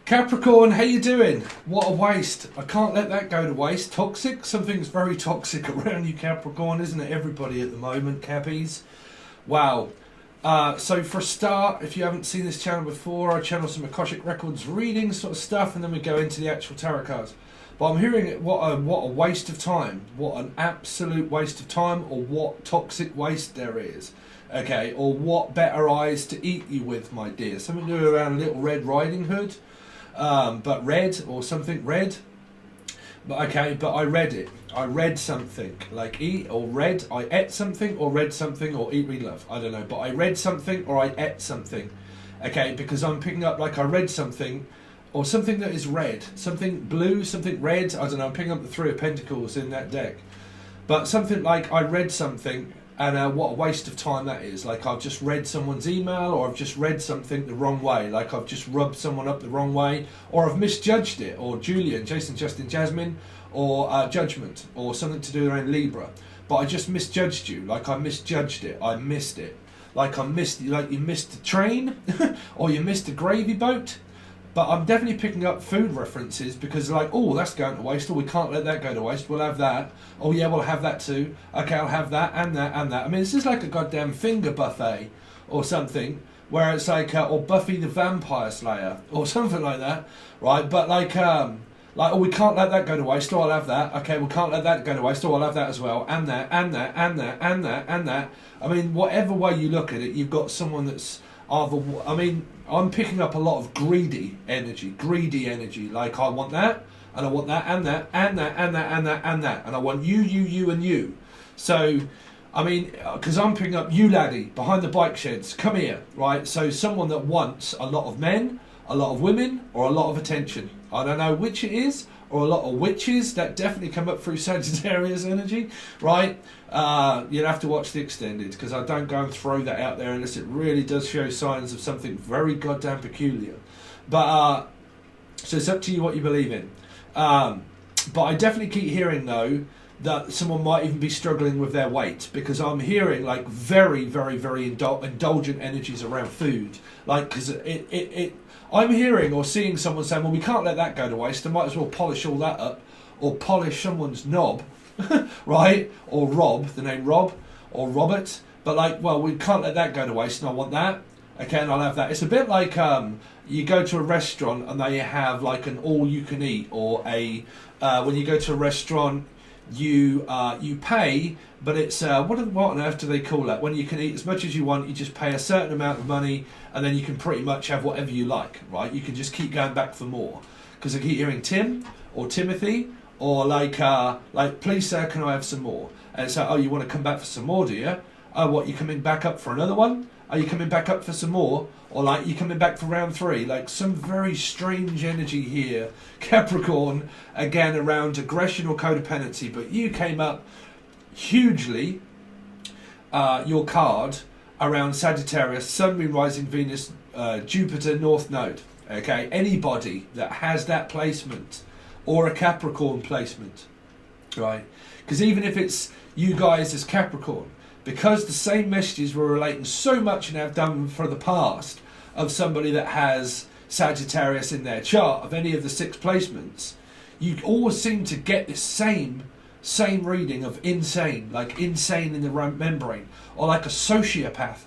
Capricorn, how you doing? What a waste. I can't let that go to waste. Toxic? Something's very toxic around you, Capricorn, isn't it? Everybody at the moment, Cappies. Wow. So for a start, if you haven't seen this channel before, I channel some Akashic Records reading sort of stuff, and then we go into the actual tarot cards. But I'm hearing what a waste of time. What an absolute waste of time, or what toxic waste there is. Okay, or what better eyes to eat you with, my dear. Something to do around Little Red Riding Hood. But red or something red. But okay, but I read it. I read something like eat or read. I ate something or read something or eat, read, love. I don't know, but I read something or I ate something. Okay, because I'm picking up like I read something or something that is red, something blue, something red. I don't know. I'm picking up the Three of Pentacles in that deck, but something like I read something. And what a waste of time that is. Like I've just read someone's email, or I've just read something the wrong way. Like I've just rubbed someone up the wrong way, or I've misjudged it. Or Julian, Jason, Justin, Jasmine, or Judgment, or something to do around Libra. But I just misjudged you. Like I misjudged it. I missed it. Like you missed the train, or you missed a gravy boat. But I'm definitely picking up food references because like, oh, that's going to waste. Oh, we can't let that go to waste. We'll have that. Oh, yeah, we'll have that too. Okay, I'll have that and that and that. I mean, this is like a goddamn finger buffet or something where it's like, or Buffy the Vampire Slayer or something like that, right? But like, oh, we can't let that go to waste. Oh, I'll have that. Okay, we can't let that go to waste. Oh, I'll have that as well. And that, and that, and that, and that, and that. I mean, whatever way you look at it, you've got someone that's I mean, I'm picking up a lot of greedy energy, like I want that, and I want that, and that, and that, and that, and that, and that, and I want you, and you. So, I mean, because I'm picking up you, laddie, behind the bike sheds, come here, right? So someone that wants a lot of men, a lot of women, or a lot of attention. I don't know which it is, or a lot of witches that definitely come up through Sagittarius energy, right? You'll have to watch the extended because I don't go and throw that out there unless it really does show signs of something very goddamn peculiar. But so it's up to you what you believe in. But I definitely keep hearing though that someone might even be struggling with their weight because I'm hearing like very, very, very indulgent energies around food. Like because I'm hearing or seeing someone saying, well, we can't let that go to waste. I might as well polish all that up or polish someone's knob, right? Or Rob, the name Rob or Robert. But like, well, we can't let that go to waste and I want that. Okay, and I'll have that. It's a bit like you go to a restaurant and they have like an all-you-can-eat or a, when you go to a restaurant, you pay, but it's what on earth do they call that? When you can eat as much as you want, you just pay a certain amount of money, and then you can pretty much have whatever you like, right? You can just keep going back for more. Because I keep hearing Tim or Timothy or like please sir, can I have some more? And it's like, oh, you want to come back for some more, do you? Oh, what, you coming back up for another one? Are you coming back up for some more? Or like you coming back for round 3? Like some very strange energy here, Capricorn, again around aggression or codependency. But you came up hugely, your card, around Sagittarius, Sun, Moon, Rising, Venus, Jupiter, North Node. Okay, anybody that has that placement or a Capricorn placement, right? Because even if it's you guys as Capricorn, because the same messages were relating so much and have done for the past of somebody that has Sagittarius in their chart of any of the 6 placements, you always seem to get this same reading of insane, like insane in the membrane, or like a sociopath,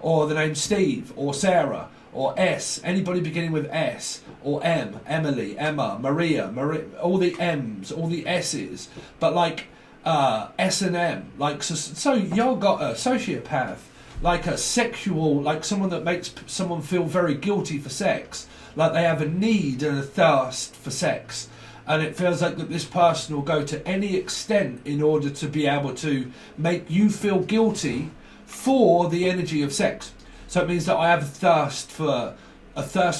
or the name Steve, or Sarah, or S, anybody beginning with S, or M, Emily, Emma, Maria, all the M's, all the S's, but like S and M, like so y'all got a sociopath, like a sexual, like someone that makes someone feel very guilty for sex, like they have a need and a thirst for sex, and it feels like that this person will go to any extent in order to be able to make you feel guilty for the energy of sex. So it means that I have a thirst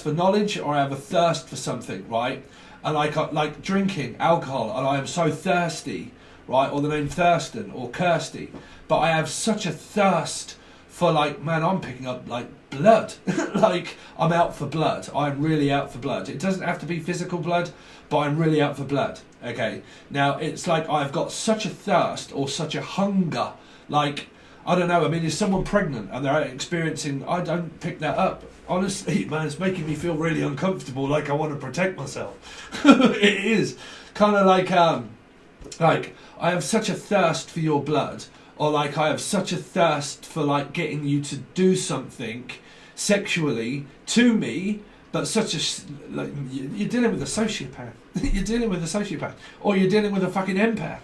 for knowledge, or I have a thirst for something, right? And like drinking alcohol, and I am so thirsty, right? Or the name Thurston or Kirsty, but I have such a thirst for like, man, I'm picking up like blood. Like I'm out for blood. I'm really out for blood. It doesn't have to be physical blood, but I'm really out for blood. Okay. Now it's like I've got such a thirst or such a hunger. Like I don't know. I mean, is someone pregnant and they're experiencing? I don't pick that up. Honestly, man, it's making me feel really uncomfortable. Like I want to protect myself. It is kind of like I have such a thirst for your blood, or like I have such a thirst for like getting you to do something sexually to me. But such a like you're dealing with a sociopath. You're dealing with a sociopath, or you're dealing with a fucking empath,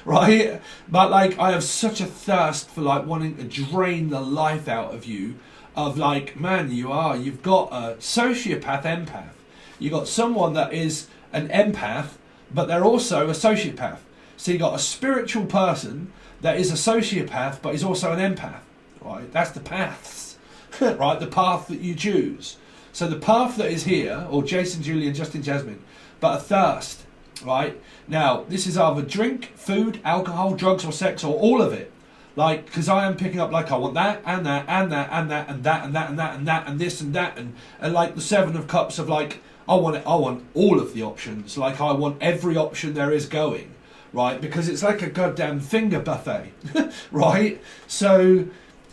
right? But like I have such a thirst for like wanting to drain the life out of you. Of like, man, you've got a sociopath empath. You got someone that is an empath, but they're also a sociopath. So you got a spiritual person that is a sociopath, but is also an empath, right? That's the paths, right? The path that you choose. So the path that is here, or Jason, Julian, Justin, Jasmine, but a thirst, right? Now, this is either drink, food, alcohol, drugs, or sex, or all of it. Like, because I am picking up, like, I want that, and that, and that, and that, and that, and that, and that, and that, and this, and that, and like the Seven of Cups of, like, I want all of the options. Like, I want every option there is going, right? Because it's like a goddamn finger buffet, right? So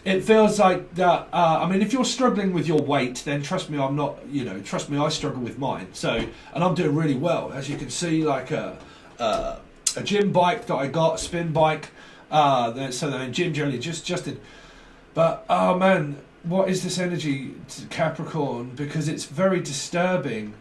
it feels like that. I mean, if you're struggling with your weight, then trust me, I'm not. Trust me, I struggle with mine. So, and I'm doing really well, as you can see. Like a gym bike that I got, a spin bike. So then gym jelly just in. But oh man, what is this energy, Capricorn? Because it's very disturbing.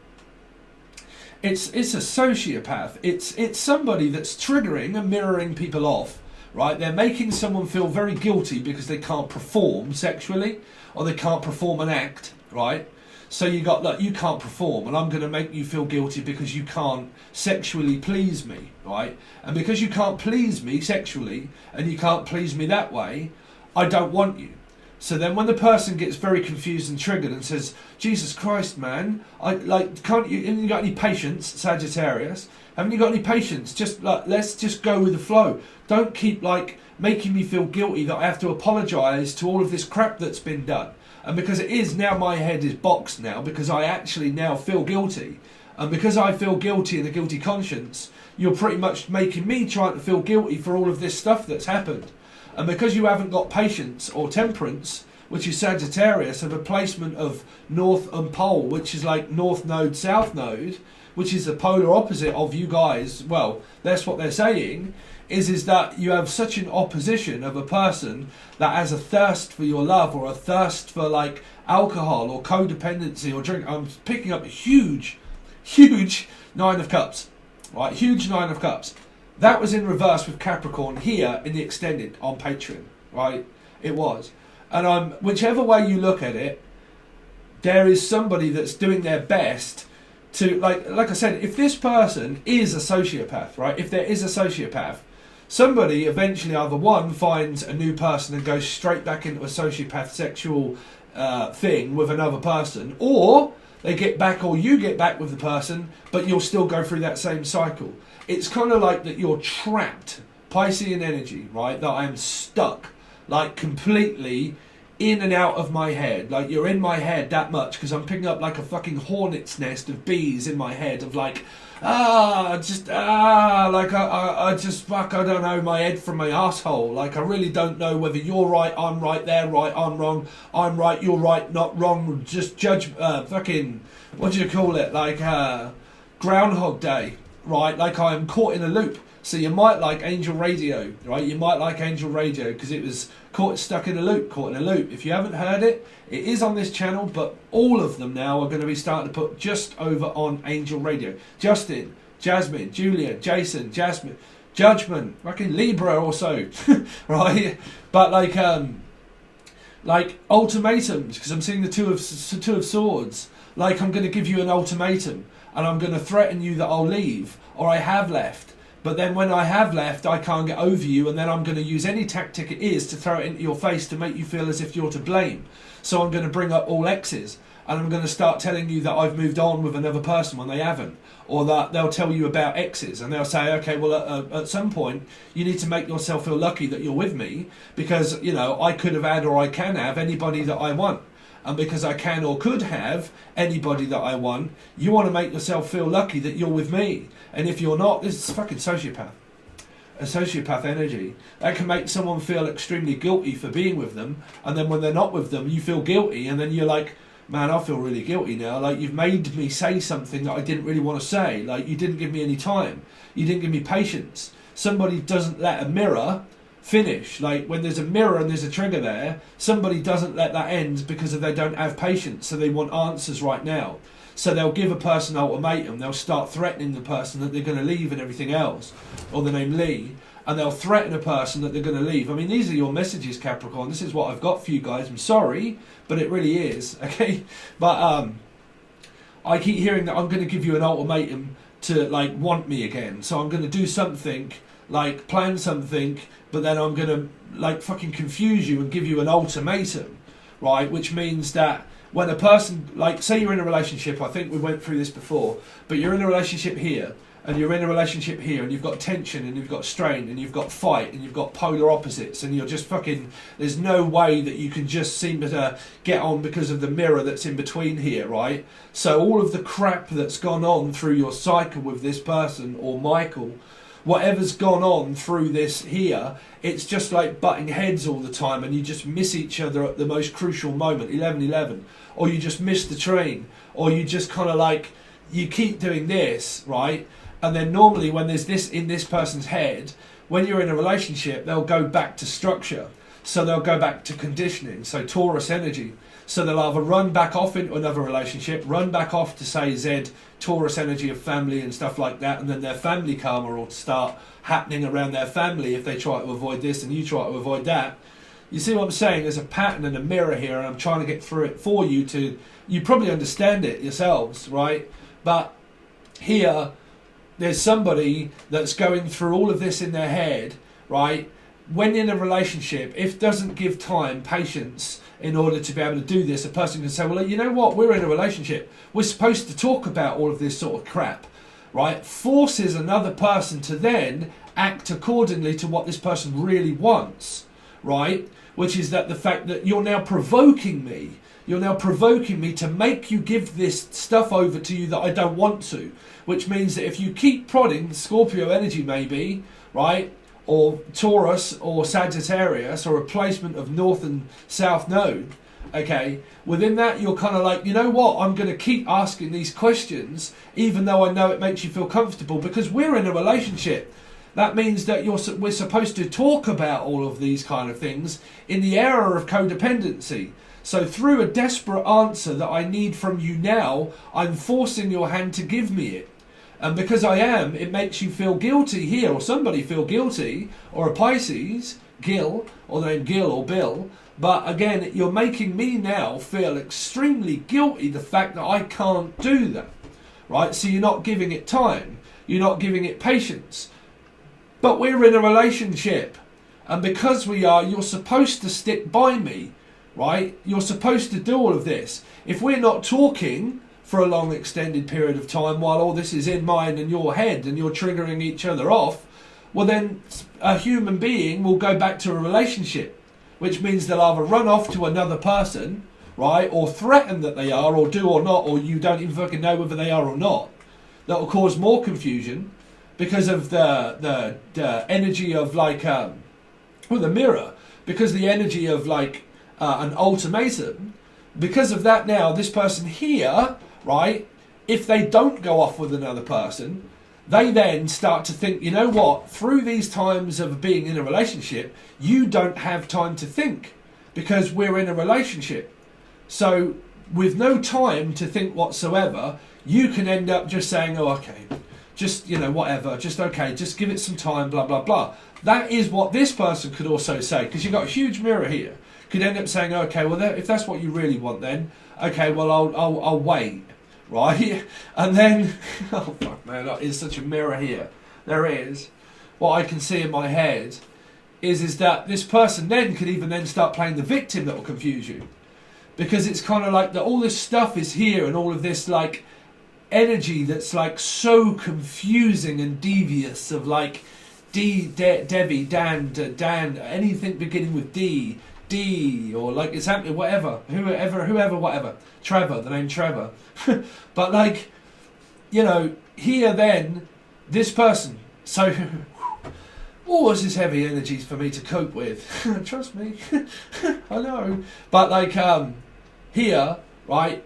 It's a sociopath. It's somebody that's triggering and mirroring people off. Right, they're making someone feel very guilty because they can't perform sexually, or they can't perform an act, right? So you got, look, you can't perform, and I'm going to make you feel guilty because you can't sexually please me, right? And because you can't please me sexually, and you can't please me that way, I don't want you. So then when the person gets very confused and triggered and says, Jesus Christ, man, can't you, haven't you got any patience, Sagittarius? Haven't you got any patience? Just like, let's just go with the flow. Don't keep like making me feel guilty that I have to apologise to all of this crap that's been done. And because it is now, my head is boxed now because I actually now feel guilty. And because I feel guilty and a guilty conscience, you're pretty much making me trying to feel guilty for all of this stuff that's happened. And because you haven't got patience or temperance, which is Sagittarius, of a placement of north and pole, which is like north node, south node, which is the polar opposite of you guys, well, that's what they're saying, is that you have such an opposition of a person that has a thirst for your love, or a thirst for like alcohol or codependency or drink. I'm picking up a huge Nine of Cups, right? Huge Nine of Cups. That was in reverse with Capricorn here in the extended on Patron, right? It was. And whichever way you look at it, there is somebody that's doing their best to, like I said, if this person is a sociopath, right? If there is a sociopath, somebody eventually either one finds a new person and goes straight back into a sociopath sexual thing with another person, or they get back, or you get back with the person, but you'll still go through that same cycle. It's kind of like that you're trapped, Piscean energy, right? That I'm stuck, like completely in and out of my head. Like you're in my head that much because I'm picking up like a fucking hornet's nest of bees in my head of like, I just fuck, I don't know my head from my asshole. Like I really don't know whether you're right, I'm right, they're right, I'm wrong, I'm right, you're right, not wrong. Just judge, fucking, what do you call it? Like Groundhog Day, right? Like I am caught in a loop. So you might like Angel Radio, right? You might like Angel Radio because it was stuck in a loop, caught in a loop. If you haven't heard it, it is on this channel, but all of them now are going to be starting to put just over on Angel Radio. Justin, Jasmine, Julia, Jason, Jasmine, Judgment, fucking Libra also, right? But like ultimatums, because I'm seeing the two of Swords. Like I'm going to give you an ultimatum, and I'm going to threaten you that I'll leave, or I have left. But then when I have left, I can't get over you, and then I'm going to use any tactic it is to throw it into your face to make you feel as if you're to blame. So I'm going to bring up all exes, and I'm going to start telling you that I've moved on with another person when they haven't. Or that they'll tell you about exes, and they'll say, okay, well, at some point, you need to make yourself feel lucky that you're with me, because, you know, I could have had or I can have anybody that I want. And because I can or could have anybody that I want, you want to make yourself feel lucky that you're with me. And if you're not, this is fucking sociopath. a sociopath energy, that can make someone feel extremely guilty for being with them, and then when they're not with them, you feel guilty, and then you're like, man, I feel really guilty now. Like, you've made me say something that I didn't really want to say. Like, you didn't give me any time. You didn't give me patience. Somebody doesn't let a mirror finish. Like, when there's a mirror and there's a trigger there, somebody doesn't let that end because they don't have patience, so they want answers right now. So they'll give a person an ultimatum. They'll start threatening the person that they're going to leave and everything else, or the name Lee, and they'll threaten a person that they're going to leave. I mean, these are your messages, Capricorn. This is what I've got for you guys. I'm sorry, but it really is, okay? But I keep hearing that I'm going to give you an ultimatum to, like, want me again. So I'm going to do something, like, plan something, but then I'm going to, like, fucking confuse you and give you an ultimatum, right? Which means that when a person, like, say you're in a relationship, I think we went through this before, but you're in a relationship here, and you're in a relationship here, and you've got tension, and you've got strain, and you've got fight, and you've got polar opposites, and you're just fucking, there's no way that you can just seem to get on because of the mirror that's in between here, right? So all of the crap that's gone on through your cycle with this person, or Michael, whatever's gone on through this here, it's just like butting heads all the time, and you just miss each other at the most crucial moment, 11:11, or you just miss the train, or you just kind of like, you keep doing this, right? And then normally when there's this in this person's head, when you're in a relationship, they'll go back to structure. So they'll go back to conditioning, so Taurus energy. So they'll either run back off into another relationship, run back off to, say, Z, Taurus energy of family and stuff like that, and then their family karma will start happening around their family if they try to avoid this and you try to avoid that. You see what I'm saying? There's a pattern and a mirror here, and I'm trying to get through it for you to, you probably understand it yourselves, right? But here, there's somebody that's going through all of this in their head, right? When in a relationship, if doesn't give time, patience, in order to be able to do this, a person can say, well, you know what, we're in a relationship. We're supposed to talk about all of this sort of crap, right? Forces another person to then act accordingly to what this person really wants, right? Which is that the fact that you're now provoking me. You're now provoking me to make you give this stuff over to you that I don't want to. Which means that if you keep prodding, Scorpio energy maybe, right? Or Taurus or Sagittarius, or a placement of North and South Node, okay, within that you're kind of like, you know what, I'm going to keep asking these questions even though I know it makes you feel comfortable, because we're in a relationship. That means that we're supposed to talk about all of these kind of things in the era of codependency. So through a desperate answer that I need from you now, I'm forcing your hand to give me it. And because I am, it makes you feel guilty here, or somebody feel guilty, or a Pisces, Gil, or the name Gil or Bill. But again, you're making me now feel extremely guilty, the fact that I can't do that, right? So you're not giving it time. You're not giving it patience. But we're in a relationship. And because we are, you're supposed to stick by me, right? You're supposed to do all of this. If we're not talking for a long extended period of time while all this is in mind and your head and you're triggering each other off, well then a human being will go back to a relationship, which means they'll either run off to another person, right, or threaten that they are, or do or not, or you don't even fucking know whether they are or not. That will cause more confusion because of the energy of like the mirror, because the energy of like an ultimatum. Because of that, now this person here, right, if they don't go off with another person, they then start to think, you know what, through these times of being in a relationship, you don't have time to think because we're in a relationship. So with no time to think whatsoever, you can end up just saying, oh, okay, just, you know, whatever, just okay, just give it some time, blah, blah, blah. That is what this person could also say, because you've got a huge mirror here. Could end up saying, okay, well, if that's what you really want, then okay, well, I'll wait, right? And then, oh fuck, man, there's such a mirror here. There is. What I can see in my head is that this person then could even then start playing the victim that will confuse you, because it's kind of like that all this stuff is here and all of this like energy that's like so confusing and devious of like Debbie, Dan, anything beginning with D, or like it's happening, whatever, whoever, whatever. Trevor, the name Trevor. But like, you know, here then, this person. So oh, this is heavy energies for me to cope with. Trust me. I know. But like here, right,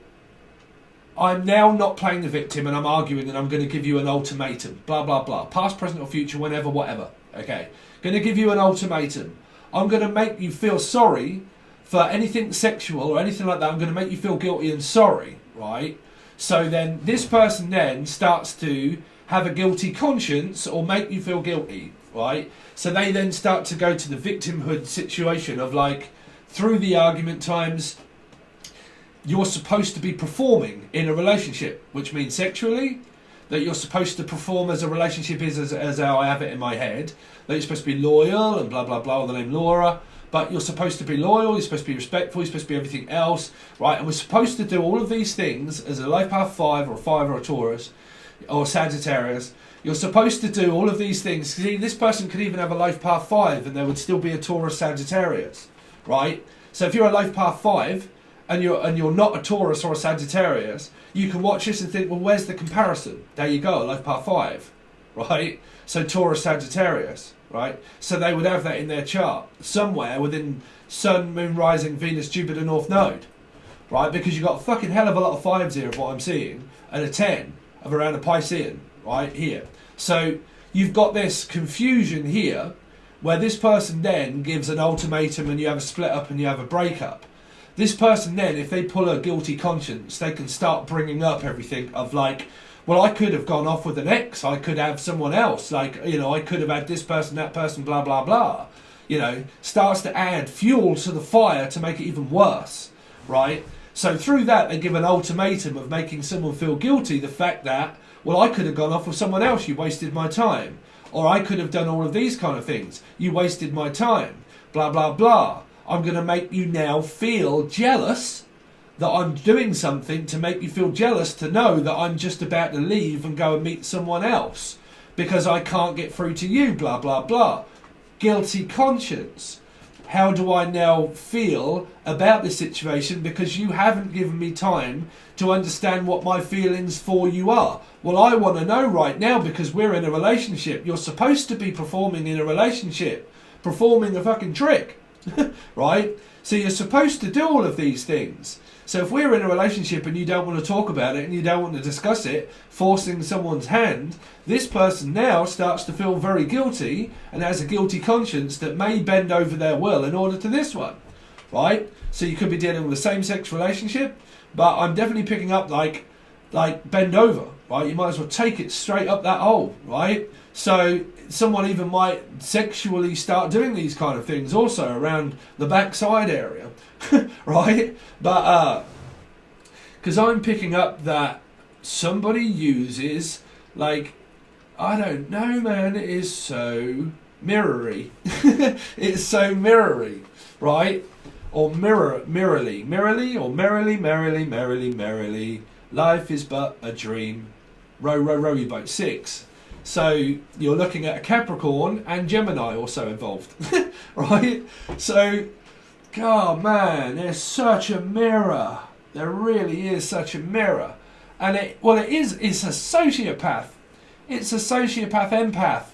I'm now not playing the victim and I'm arguing and I'm going to give you an ultimatum. Blah, blah, blah. Past, present or future, whenever, whatever. Okay. Going to give you an ultimatum. I'm going to make you feel sorry for anything sexual or anything like that. I'm going to make you feel guilty and sorry, right? So then this person then starts to have a guilty conscience or make you feel guilty, right? So they then start to go to the victimhood situation of like, through the argument times, you're supposed to be performing in a relationship, which means sexually, that you're supposed to perform as a relationship is, as how I have it in my head, that you're supposed to be loyal and blah, blah, blah, with the name Laura, but you're supposed to be loyal, you're supposed to be respectful, you're supposed to be everything else, right? And we're supposed to do all of these things as a life path 5 or a 5 or a Taurus or Sagittarius. You're supposed to do all of these things. See, this person could even have a life path 5 and there would still be a Taurus Sagittarius, right? So if you're a life path 5 and you're not a Taurus or a Sagittarius, you can watch this and think, well, where's the comparison? There you go, life path 5, right? So Taurus Sagittarius, right? So they would have that in their chart somewhere within Sun, Moon, Rising, Venus, Jupiter, North Node, right? Because you've got a fucking hell of a lot of 5s here of what I'm seeing, and a 10 of around a Piscean, right here. So you've got this confusion here where this person then gives an ultimatum and you have a split up and you have a breakup. This person then, if they pull a guilty conscience, they can start bringing up everything of like, well, I could have gone off with an ex, I could have someone else, like, you know, I could have had this person, that person, blah, blah, blah. You know, starts to add fuel to the fire to make it even worse, right? So through that, they give an ultimatum of making someone feel guilty, the fact that, well, I could have gone off with someone else, you wasted my time. Or I could have done all of these kind of things, you wasted my time, blah, blah, blah. I'm going to make you now feel jealous that I'm doing something to make you feel jealous to know that I'm just about to leave and go and meet someone else because I can't get through to you, blah, blah, blah. Guilty conscience. How do I now feel about this situation because you haven't given me time to understand what my feelings for you are? Well, I want to know right now because we're in a relationship. You're supposed to be performing in a relationship, performing a fucking trick, right? So you're supposed to do all of these things. So if we're in a relationship and you don't want to talk about it and you don't want to discuss it, forcing someone's hand, this person now starts to feel very guilty and has a guilty conscience that may bend over their will in order to this one, right? So you could be dealing with a same-sex relationship, but I'm definitely picking up like bend over, right? You might as well take it straight up that hole, right? So someone even might sexually start doing these kind of things also around the backside area, right? But because I'm picking up that somebody uses, like, I don't know, man, it is so mirrory. It's so mirrory, right? Or mirrorly, or merrily. Life is but a dream. Row your boat. 6. So you're looking at a Capricorn and Gemini also involved, right? So, God, man, there's such a mirror. There really is such a mirror. And it's a sociopath. It's a sociopath empath.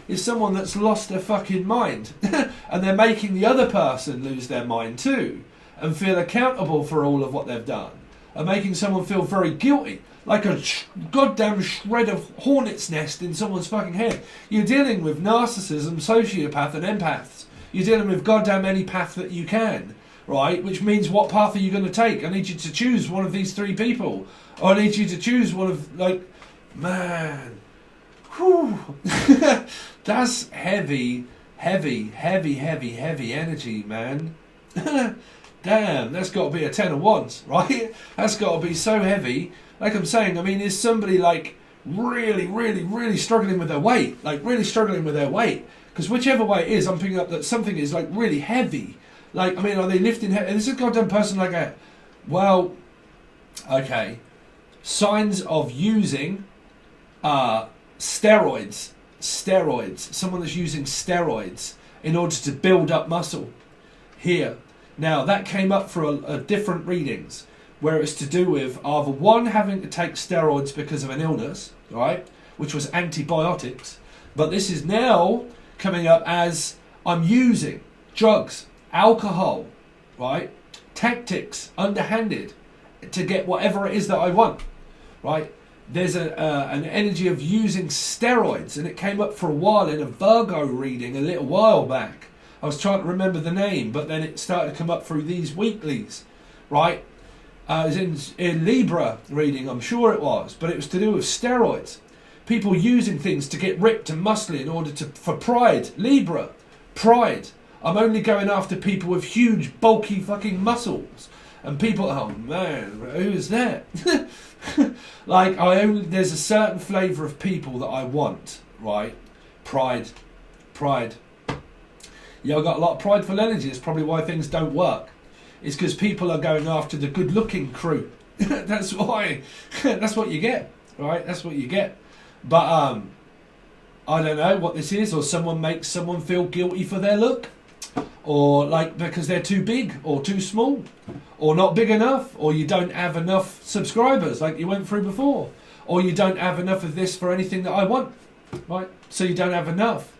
It's someone that's lost their fucking mind. And they're making the other person lose their mind too. And feel accountable for all of what they've done. And making someone feel very guilty. Like a goddamn shred of hornet's nest in someone's fucking head. You're dealing with narcissism, sociopath and empaths. You're dealing with goddamn any path that you can, right? Which means what path are you going to take? I need you to choose one of these 3 people. Or I need you to choose one of, like, man. Whew. That's heavy energy, man. Damn, that's got to be a 10 of wands, right? That's got to be so heavy. Like I'm saying, I mean, is somebody like really struggling with their weight? Like really struggling with their weight? Because whichever way it is, I'm picking up that something is like really heavy. Like, I mean, are they lifting heavy? This is a goddamn person like a, well, okay. Signs of using steroids. Someone that's using steroids in order to build up muscle. Here. Now, that came up for a different readings, where it's to do with either one having to take steroids because of an illness, right, which was antibiotics, but this is now coming up as I'm using drugs, alcohol, right? Tactics, underhanded, to get whatever it is that I want, right? There's an energy of using steroids, and it came up for a while in a Virgo reading a little while back. I was trying to remember the name, but then it started to come up through these weeklies, right? It was in Libra reading, I'm sure it was, but it was to do with steroids. People using things to get ripped and muscly in order for pride. Libra, pride. I'm only going after people with huge, bulky fucking muscles. And people, oh man, who is that? Like, there's a certain flavour of people that I want, right? Pride. Yeah, I've got a lot of prideful energy. It's probably why things don't work. It's because people are going after the good-looking crew. That's why. That's what you get, right? That's what you get. But I don't know what this is, or someone makes someone feel guilty for their look, or like because they're too big or too small, or not big enough, or you don't have enough subscribers like you went through before, or you don't have enough of this for anything that I want, right? So you don't have enough.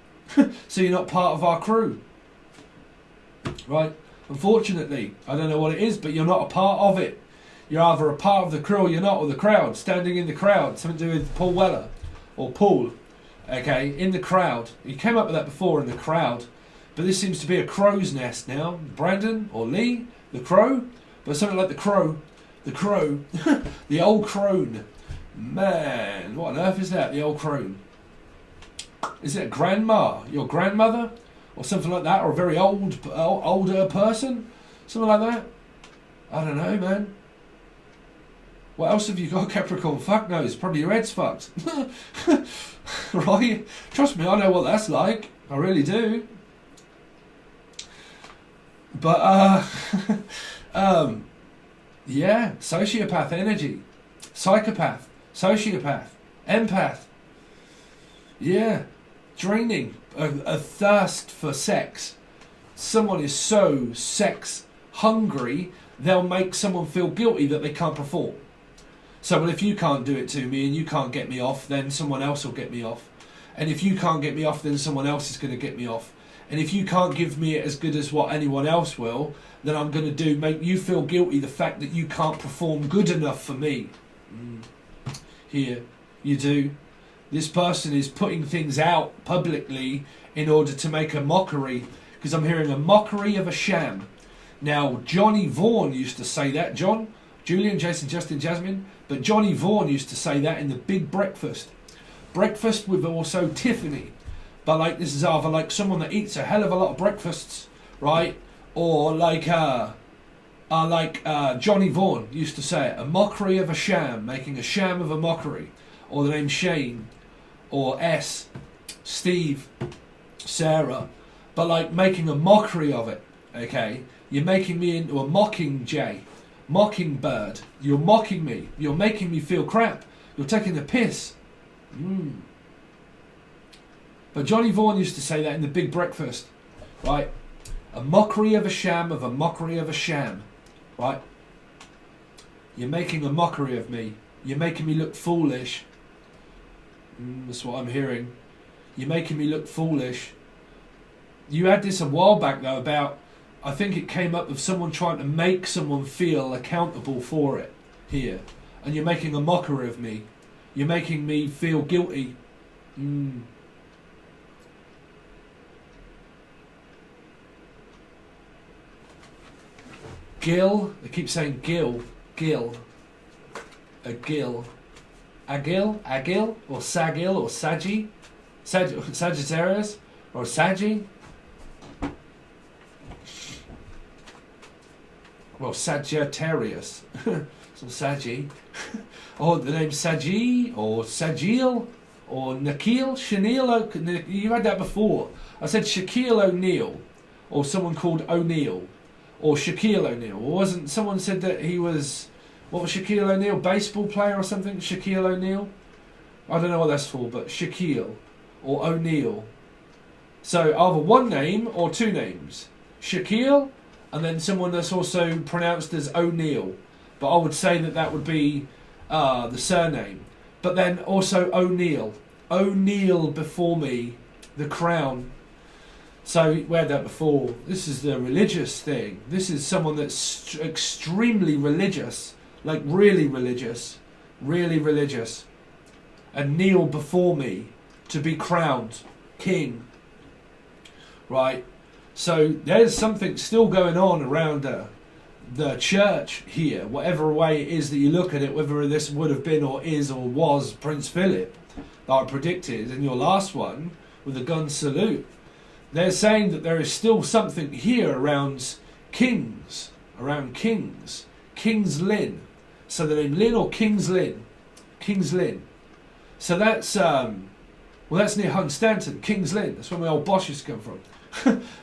So you're not part of our crew, right? Unfortunately, I don't know what it is, but you're not a part of it. You're either a part of the crew or you're not, or the crowd, standing in the crowd. Something to do with Paul Weller, or Paul, okay, in the crowd. You came up with that before, in the crowd, but this seems to be a crow's nest now. Brandon or Lee, the crow, but something like the crow, the old crone. Man, what on earth is that, the old crone? Is it a grandma, your grandmother? Or something like that, or a very older person? Something like that? I don't know, man. What else have you got, Capricorn? Fuck knows. Probably your head's fucked. Right? Trust me, I know what that's like. I really do. But, yeah, sociopath energy. Psychopath. Sociopath. Empath. Yeah. Draining. A thirst for sex. Someone is so sex hungry, they'll make someone feel guilty that they can't perform. So, well, if you can't do it to me and you can't get me off, then someone else will get me off. And if you can't get me off, then someone else is going to get me off. And if you can't give me it as good as what anyone else will, then I'm going to make you feel guilty the fact that you can't perform good enough for me. Here, you do. This person is putting things out publicly in order to make a mockery, because I'm hearing a mockery of a sham. Now, Johnny Vaughan used to say that. John, Julian, Jason, Justin, Jasmine. But Johnny Vaughan used to say that in the Big Breakfast. Breakfast with also Tiffany. But like, this is either like someone that eats a hell of a lot of breakfasts, right? Or like Johnny Vaughan used to say it. A mockery of a sham, making a sham of a mockery. Or the name Shane. Or S, Steve, Sarah, but like making a mockery of it, okay? You're making me into a mockingjay, mockingbird. You're mocking me. You're making me feel crap. You're taking the piss. But Johnny Vaughan used to say that in the Big Breakfast, right? A mockery of a sham of a mockery of a sham, right? You're making a mockery of me. You're making me look foolish. That's what I'm hearing. You're making me look foolish. You had this a while back though about, I think it came up with someone trying to make someone feel accountable for it here. And you're making a mockery of me. You're making me feel guilty. Gil, they keep saying Gil. A Gil. Agil, or Sagil, or Sagi, Sagittarius, or Sagi. Well, Sagittarius, so Sagi. Or the name Sagi, or Sagil, or Nikhil, Shanil. You had that before. I said Shaquille O'Neal, or someone called O'Neal, or Shaquille O'Neal. Or wasn't someone said that he was... What was Shaquille O'Neal? Baseball player or something? Shaquille O'Neal? I don't know what that's for, but Shaquille or O'Neal. So either one name or two names. Shaquille, and then someone that's also pronounced as O'Neal. But I would say that that would be the surname. But then also O'Neal. O'Neal before me, the crown. So we had that before. This is the religious thing. This is someone that's extremely religious, like really religious, and kneel before me to be crowned king. Right? So there's something still going on around the church here, whatever way it is that you look at it, whether this would have been or is or was Prince Philip, that I predicted in your last one with the gun salute. They're saying that there is still something here around kings, King's Lynn. So the name Lynn or King's Lynn? King's Lynn. So that's, that's near Hunstanton, King's Lynn. That's where my old bosses come from.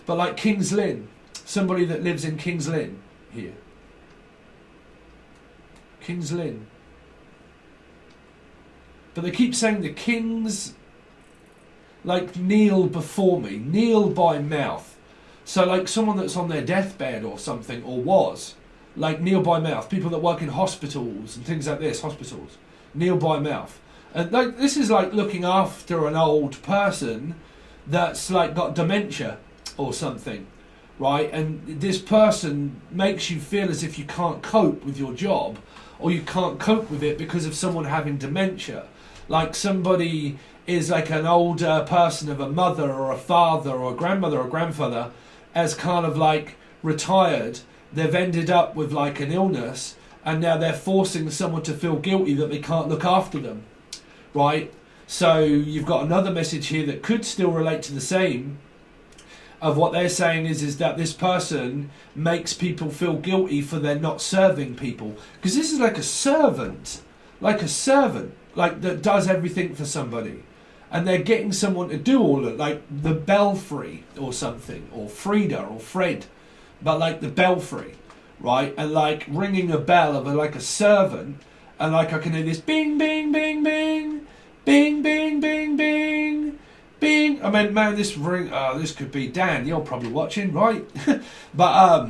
But like King's Lynn, somebody that lives in King's Lynn here. King's Lynn. But they keep saying the kings, like, kneel before me, kneel by mouth. So like someone that's on their deathbed or something, or was, like kneel by mouth. People that work in hospitals and things like this, hospitals, kneel by mouth. And like this is like looking after an old person that's like got dementia or something, right? And this person makes you feel as if you can't cope with your job, or you can't cope with it because of someone having dementia. Like somebody is like an older person of a mother or a father or a grandmother or grandfather as kind of like retired. They've ended up with like an illness, and now they're forcing someone to feel guilty that they can't look after them, right? So you've got another message here that could still relate to the same of what they're saying is that this person makes people feel guilty for their not serving people. Because this is like a servant that does everything for somebody. And they're getting someone to do all it, like the belfry or something, or Frida or Fred, but like the belfry, right? And like ringing a bell of like a servant, and like I can hear this bing, bing, bing, bing, bing, bing, bing, bing, bing. I mean, man, this ring, this could be Dan, you're probably watching, right? But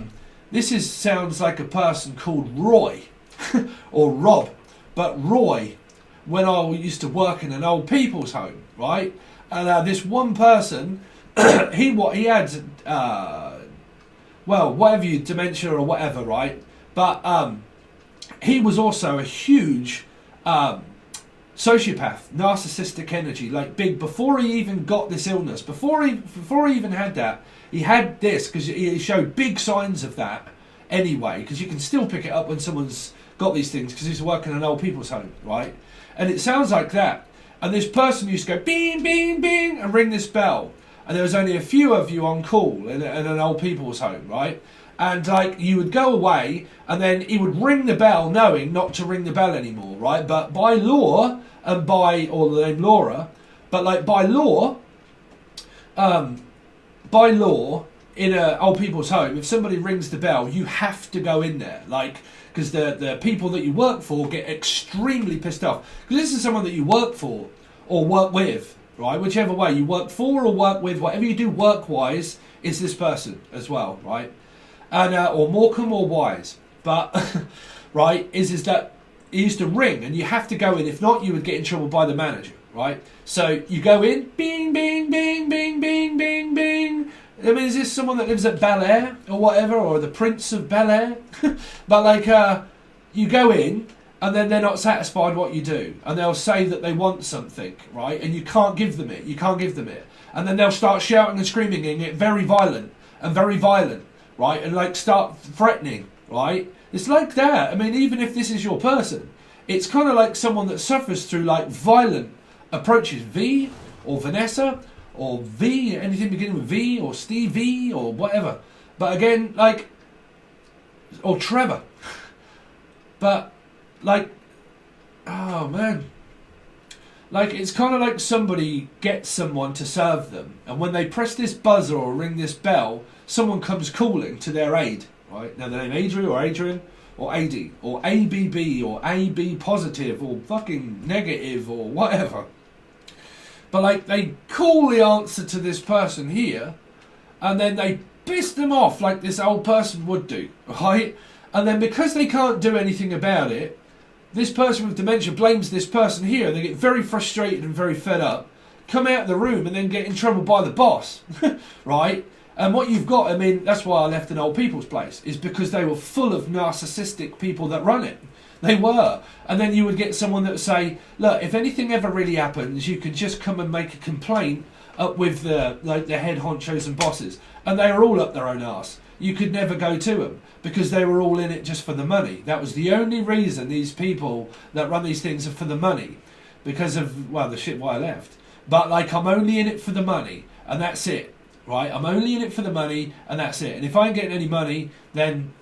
this sounds like a person called Roy, or Rob, but Roy, when I used to work in an old people's home, right? And this one person, he had, whatever dementia or whatever, right? But he was also a huge sociopath, narcissistic energy, like big. Before he even got this illness, before he even had that, he had this because he showed big signs of that anyway. Because you can still pick it up when someone's got these things because he's working in an old people's home, right? And it sounds like that. And this person used to go bing, bing, bing and ring this bell. And there was only a few of you on call in an old people's home, right? And like you would go away and then he would ring the bell knowing not to ring the bell anymore, right? But by law, or the name Laura, but like by law, in an old people's home, if somebody rings the bell, you have to go in there, like, because the people that you work for get extremely pissed off. Because this is someone that you work for or work with, right? Whichever way, you work for or work with, whatever you do work-wise, is this person as well, right? And or Morecambe or Wise. But, right, is that he used to ring and you have to go in. If not, you would get in trouble by the manager, right? So you go in, bing, bing, bing, bing, bing, bing, bing. I mean, is this someone that lives at Bel Air or whatever, or the Prince of Bel Air? But like, you go in and then they're not satisfied with what you do, and they'll say that they want something, right? And you can't give them it. And then they'll start shouting and screaming and get very violent, right? And like start threatening, right? It's like that. I mean, even if this is your person, it's kind of like someone that suffers through like violent approaches. V or Vanessa or V, anything beginning with V or Steve V or whatever. But again, like, or Trevor. But like, oh man. Like, it's kind of like somebody gets someone to serve them, and when they press this buzzer or ring this bell, someone comes calling to their aid, right? Now, the name Adrian or AD or ABB or AB positive or fucking negative or whatever. But like, they call the answer to this person here, and then they piss them off like this old person would do, right? And then because they can't do anything about it, this person with dementia blames this person here, and they get very frustrated and very fed up come out of the room and then get in trouble by the boss, right? And what you've got, I mean, that's why I left an old people's place, is because they were full of narcissistic people that run it. They were. And then you would get someone that would say, look, if anything ever really happens, you can just come and make a complaint up with the head honchos and bosses. And they were all up their own arse. You could never go to them because they were all in it just for the money. That was the only reason these people that run these things are for the money. Because of, well, the shit why I left. But like, I'm only in it for the money and that's it. Right? I'm only in it for the money and that's it. And if I ain't getting any money, then...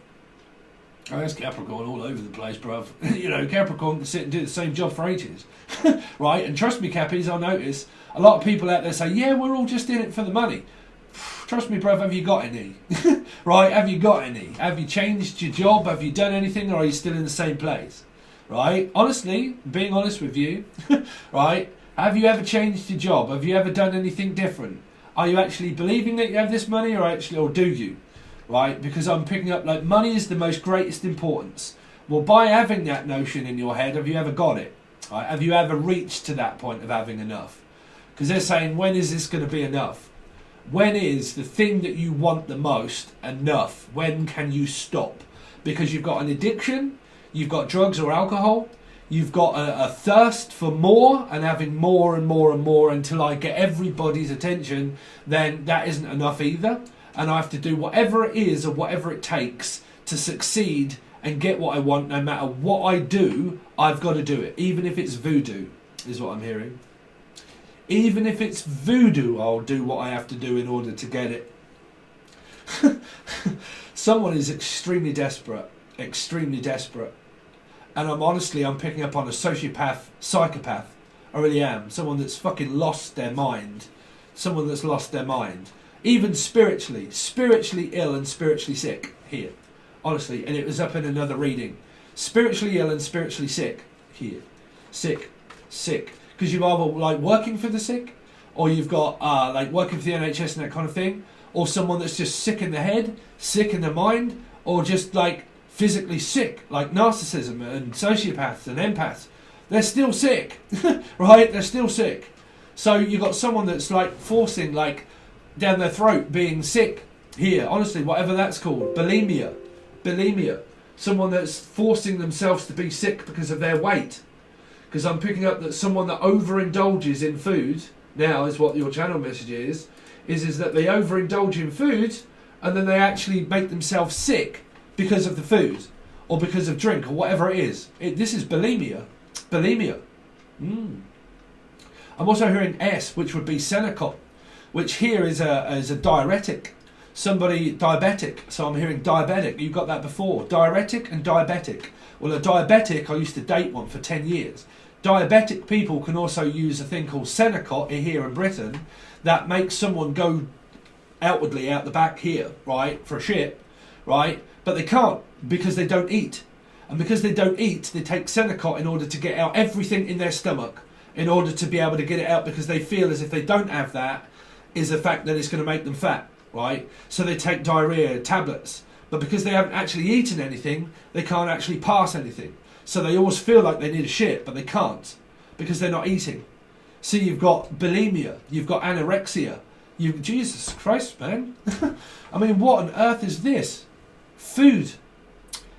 Oh, that's Capricorn all over the place, bruv. You know, Capricorn can sit and do the same job for ages. Right? And trust me, Cappies, I notice a lot of people out there say, yeah, we're all just in it for the money. Trust me, bruv, have you got any? Right? Have you got any? Have you changed your job? Have you done anything? Or are you still in the same place? Right? Honestly, being honest with you, right? Have you ever changed your job? Have you ever done anything different? Are you actually believing that you have this money or do you? Right? Because I'm picking up like money is the most greatest importance. Well, by having that notion in your head, have you ever got it? Right? Have you ever reached to that point of having enough? Because they're saying, when is this going to be enough? When is the thing that you want the most enough? When can you stop? Because you've got an addiction, you've got drugs or alcohol, you've got a thirst for more and having more and more and more until I get everybody's attention, then that isn't enough either. And I have to do whatever it is or whatever it takes to succeed and get what I want. No matter what I do, I've got to do it. Even if it's voodoo, is what I'm hearing. Even if it's voodoo, I'll do what I have to do in order to get it. Someone is extremely desperate. Extremely desperate. And I'm picking up on a sociopath, psychopath. I really am. Someone that's fucking lost their mind. Someone that's lost their mind. Even spiritually ill and spiritually sick here, honestly. And it was up in another reading. Spiritually ill and spiritually sick here. Sick. Because you're either like working for the sick, or you've got like working for the NHS and that kind of thing, or someone that's just sick in the head, sick in the mind, or just like physically sick, like narcissism and sociopaths and empaths. They're still sick, right? They're still sick. So you've got someone that's like forcing like down their throat being sick here, honestly, whatever that's called, bulimia, someone that's forcing themselves to be sick because of their weight. Because I'm picking up that someone that overindulges in food now is what your channel message is that they overindulge in food and then they actually make themselves sick because of the food or because of drink or whatever it is. This is bulimia. I'm also hearing S, which would be Senecot, which here is a diuretic. Somebody diabetic, so I'm hearing diabetic. You've got that before. Diuretic and diabetic. Well, a diabetic, I used to date one for 10 years. Diabetic people can also use a thing called Senecot here in Britain that makes someone go outwardly out the back here, right, for a shit, right? But they can't because they don't eat. And because they don't eat, they take Senecot in order to get out everything in their stomach in order to be able to get it out because they feel as if they don't have that is the fact that it's going to make them fat, right? So they take diarrhea tablets. But because they haven't actually eaten anything, they can't actually pass anything. So they always feel like they need a shit, but they can't because they're not eating. So you've got bulimia, you've got anorexia. Jesus Christ, man. I mean, what on earth is this? Food.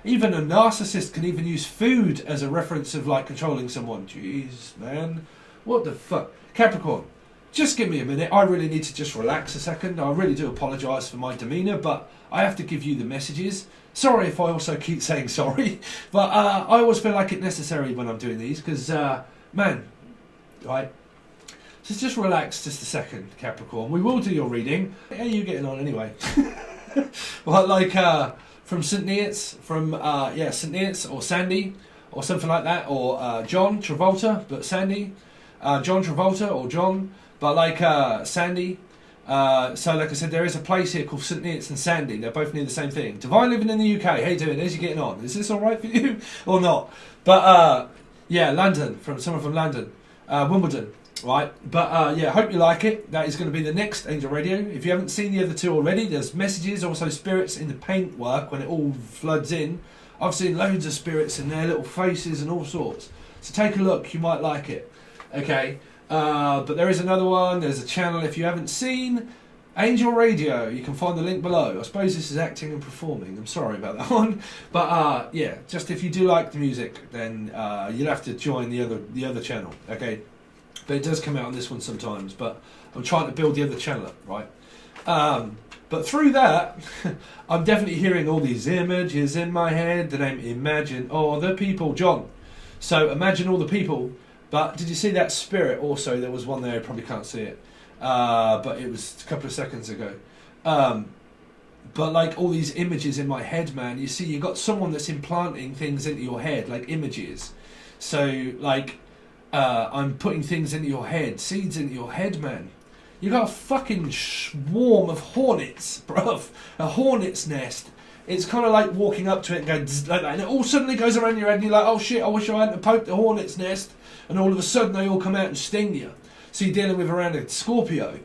Even a narcissist can even use food as a reference of like controlling someone. Jeez, man. What the fuck? Capricorn, just give me a minute. I really need to just relax a second. I really do apologise for my demeanour, but I have to give you the messages. Sorry if I also keep saying sorry, but I always feel like it's necessary when I'm doing these because, man, right? So just relax just a second, Capricorn. We will do your reading. How are you getting on anyway? Well, like from St. Neots, St. Neots or Sandy or something like that, or John Travolta, but Sandy, John Travolta or John, but like Sandy. So like I said, there is a place here called St. Neots and Sandy. They're both near the same thing. Divine living in the UK. How you doing? How's you getting on? Is this all right for you or not? But yeah, London, someone from London, Wimbledon, right? But yeah, hope you like it. That is going to be the next Angel Radio. If you haven't seen the other two already, there's messages, also spirits in the paintwork when it all floods in. I've seen loads of spirits in their little faces and all sorts. So take a look. You might like it. Okay. But there is another one. There's a channel if you haven't seen. Angel Radio. You can find the link below. I suppose this is acting and performing. I'm sorry about that one. But yeah, just if you do like the music, then you'll have to join the other channel. Okay. But it does come out on this one sometimes. But I'm trying to build the other channel up, right? But through that, I'm definitely hearing all these images in my head. The name Imagine all the people, John. So imagine all the people. But did you see that spirit also? There was one there, I probably can't see it. But it was a couple of seconds ago. But like all these images in my head, man, you see, you got someone that's implanting things into your head, like images. So like, I'm putting things into your head, seeds into your head, man. You got a fucking swarm of hornets, bruv. A hornet's nest. It's kind of like walking up to it and going like that, and it all suddenly goes around your head, and you're like, oh shit, I wish I hadn't poked the hornet's nest. And all of a sudden they all come out and sting you. So you're dealing with around a Scorpio,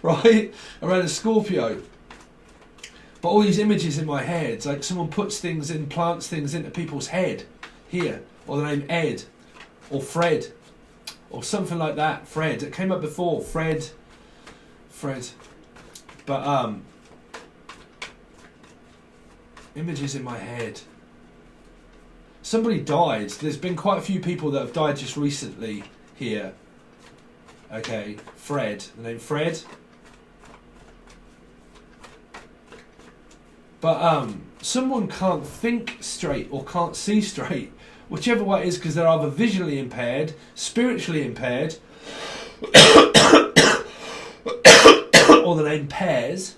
right? Around a Scorpio. But all these images in my head, it's like someone puts things in, plants things into people's head here, or the name Ed, or Fred, or something like that. Fred. It came up before. Fred. But images in my head. Somebody died. There's been quite a few people that have died just recently here. Okay, Fred. The name Fred. But someone can't think straight or can't see straight, whichever way it is, because they're either visually impaired, spiritually impaired, or the name Pears.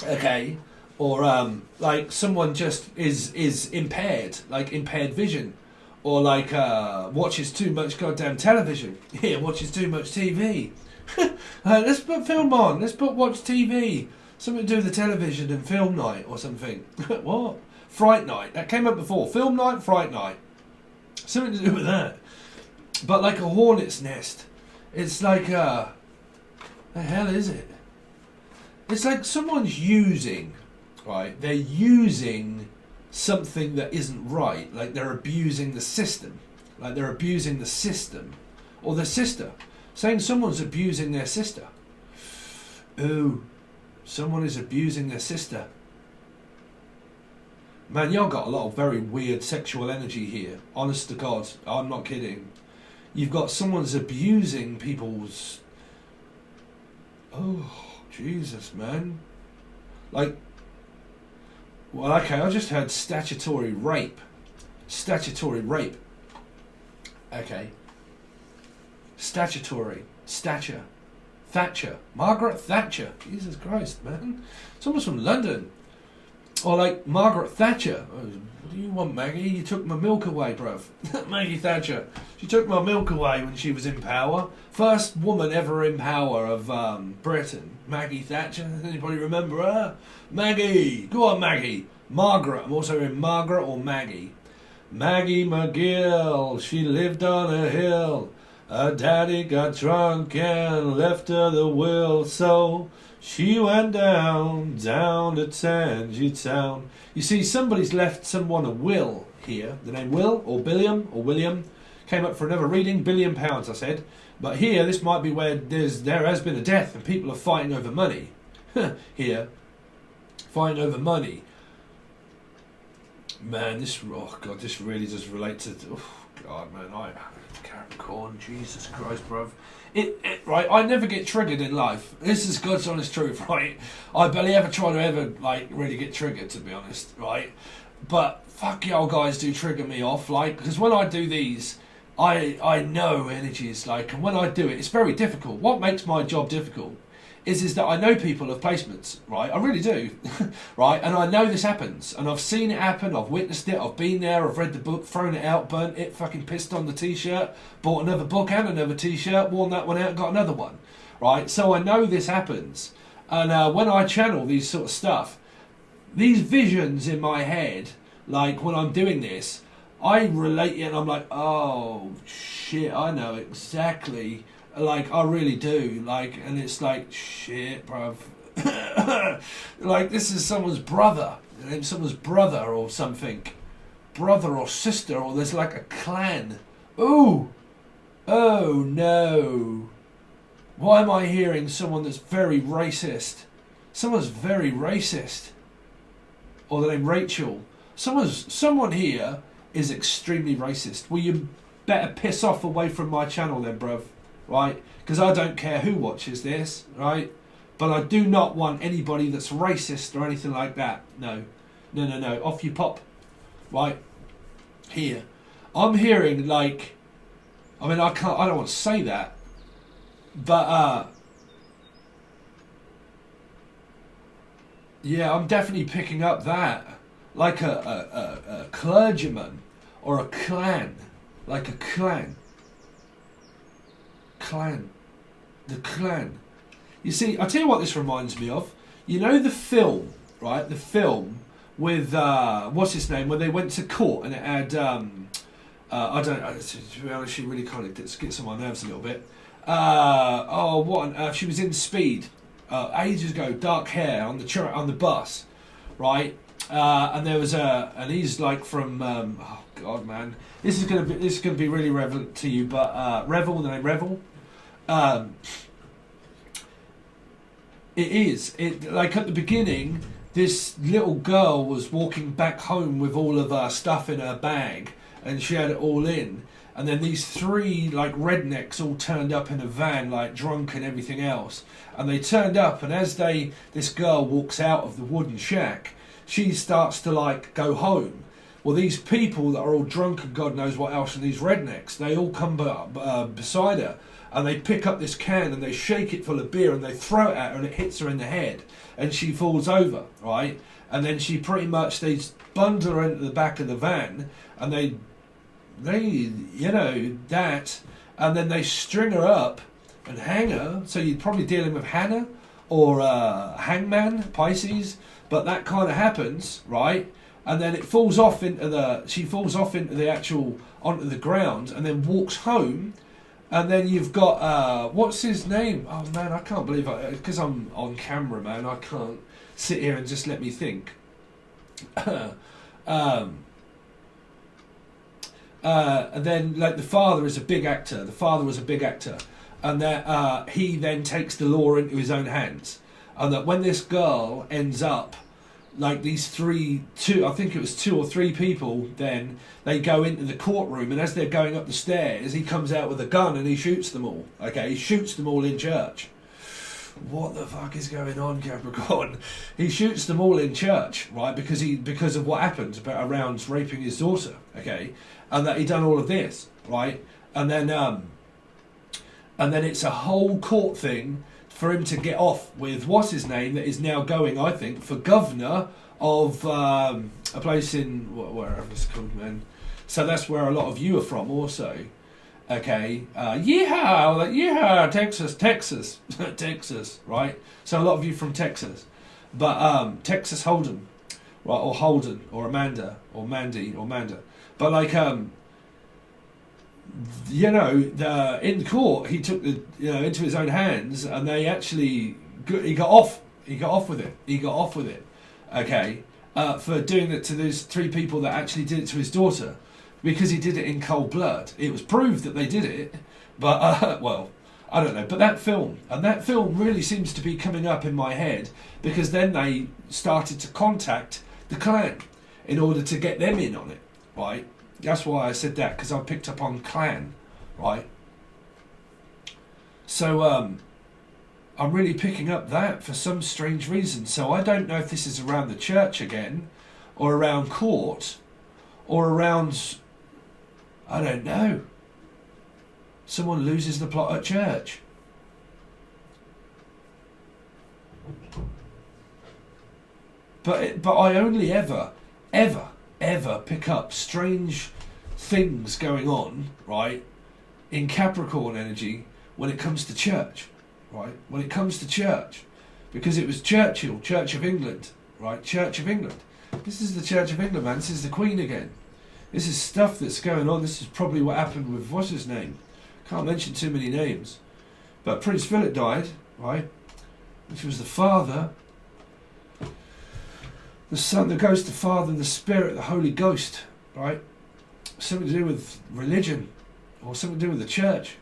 Okay. Or like someone just is impaired, like impaired vision, or like watches too much goddamn television. Yeah, watches too much TV. Let's put film on. Let's put watch TV. Something to do with the television and film night or something. What? Fright night. That came up before. Film night, fright night. Something to do with that. But like a hornet's nest. It's like the hell is it? It's like someone's using. Right, they're using something that isn't right, like they're abusing the system, or their sister, saying someone's abusing their sister. Ooh, someone is abusing their sister. Man, y'all got a lot of very weird sexual energy here, honest to God, I'm not kidding. You've got someone's abusing people's... Oh, Jesus, man. Like... Well, okay, I just heard statutory rape. Statutory rape. Okay. Statutory. Stature. Thatcher. Margaret Thatcher. Jesus Christ, man. Someone's from London. Or like Margaret Thatcher. What do you want, Maggie? You took my milk away, bruv. Maggie Thatcher. She took my milk away when she was in power. First woman ever in power of Britain. Maggie Thatcher. Anybody remember her? Maggie. Go on, Maggie. Margaret. I'm also in Margaret or Maggie. Maggie McGill. She lived on a hill. Her daddy got drunk and left her the will, so she went down to Tangy Town. You see, somebody's left someone a will here. The name Will or William came up for another reading. £1 billion, I said. But here, this might be where there has been a death and people are fighting over money. Here. Fighting over money. Man, this really does relate to... Oh, God, man, Capricorn, Jesus Christ, bruv. Right, I never get triggered in life. This is God's honest truth, right? I barely ever try to really get triggered, to be honest, right? But fuck y'all guys do trigger me off, like, because when I do these, I know energies, like, and when I do it, it's very difficult. What makes my job difficult is that I know people of placements, right? I really do, right? And I know this happens, and I've seen it happen, I've witnessed it, I've been there, I've read the book, thrown it out, burnt it, fucking pissed on the t-shirt, bought another book and another t-shirt, worn that one out, got another one, right? So I know this happens, and when I channel these sort of stuff, these visions in my head, like when I'm doing this, I relate it and I'm like, oh shit, I know exactly. Like, I really do. Like, and it's like, shit, bruv. Like, this is someone's brother. Someone's brother or something. Brother or sister, or there's like a clan. Ooh. Oh no. Why am I hearing someone that's very racist? Someone's very racist. Or the name Rachel. Someone here is extremely racist. Well, you better piss off away from my channel then, bruv. Right? Because I don't care who watches this, right? But I do not want anybody that's racist or anything like that. No. No, no, no. Off you pop. Right? Here. I'm hearing like... I mean, I don't want to say that. But, yeah, I'm definitely picking up that. Like a clergyman. Or a clan. Like a clan. Clan. The clan. You see, I'll tell you what this reminds me of. You know the film, right? The film with, what's his name? When they went to court and it had, I don't know, to be honest, she really kind of gets on my nerves a little bit. Oh, what on earth? She was in Speed, ages ago, dark hair on the bus, right? And there was and he's like from, oh God, man, this is gonna be really relevant to you, but Revel, the name Revel, it like at the beginning, this little girl was walking back home with all of her stuff in her bag, and she had it all in. And then these three like rednecks all turned up in a van, like drunk and everything else. And they turned up, and as this girl walks out of the wooden shack, she starts to like go home. Well, these people that are all drunk and God knows what else, and these rednecks, they all come beside her, and they pick up this can and they shake it full of beer and they throw it at her, and it hits her in the head, and she falls over, right? And then she pretty much, they bundle her into the back of the van, and they you know that, and then they string her up and hang her. So you're probably dealing with Hannah or Hangman, Pisces, but that kind of happens, right? And then it falls off she falls off into the actual, onto the ground, and then walks home. And then you've got, what's his name? Oh man, I can't believe because I'm on camera, man, I can't sit here and just let me think. And then, like, the father is a big actor. The father was a big actor, and that he then takes the law into his own hands. And that when this girl ends up, like these I think it was 2 or 3 people, then they go into the courtroom, and as they're going up the stairs, he comes out with a gun and he shoots them all. Okay, he shoots them all in church. What the fuck is going on, Capricorn? He shoots them all in church, right? Because of what happened around raping his daughter. Okay. And that he done all of this, right? And then it's a whole court thing for him to get off with what's his name that is now going, I think, for governor of a place in wherever it's called, man. So that's where a lot of you are from, also. Okay, yeehaw, like yeehaw, Texas, Texas, right? So a lot of you from Texas, but Texas Hold'em, right, or Holden, or Amanda, or Mandy, or Manda. But like, you know, in court, he took the, you know, into his own hands, and they actually, he got off with it, okay, for doing it to those 3 people that actually did it to his daughter, because he did it in cold blood. It was proved that they did it, but, well, I don't know. But that film really seems to be coming up in my head, because then they started to contact the clan in order to get them in on it. Right, that's why I said that, because I picked up on clan, right? So I'm really picking up that for some strange reason. So I don't know if this is around the church again, or around court, or around, I don't know, someone loses the plot at church. But I only ever pick up strange things going on, right, in Capricorn energy when it comes to church, right? When it comes to church. Because it was Churchill, Church of England, right? Church of England. This is the Church of England, man. This is the Queen again. This is stuff that's going on. This is probably what happened with, what's his name? Can't mention too many names. But Prince Philip died, right? Which was the father, the Son, the Ghost, the Father, the Spirit, the Holy Ghost, right? Something to do with religion, or something to do with the church.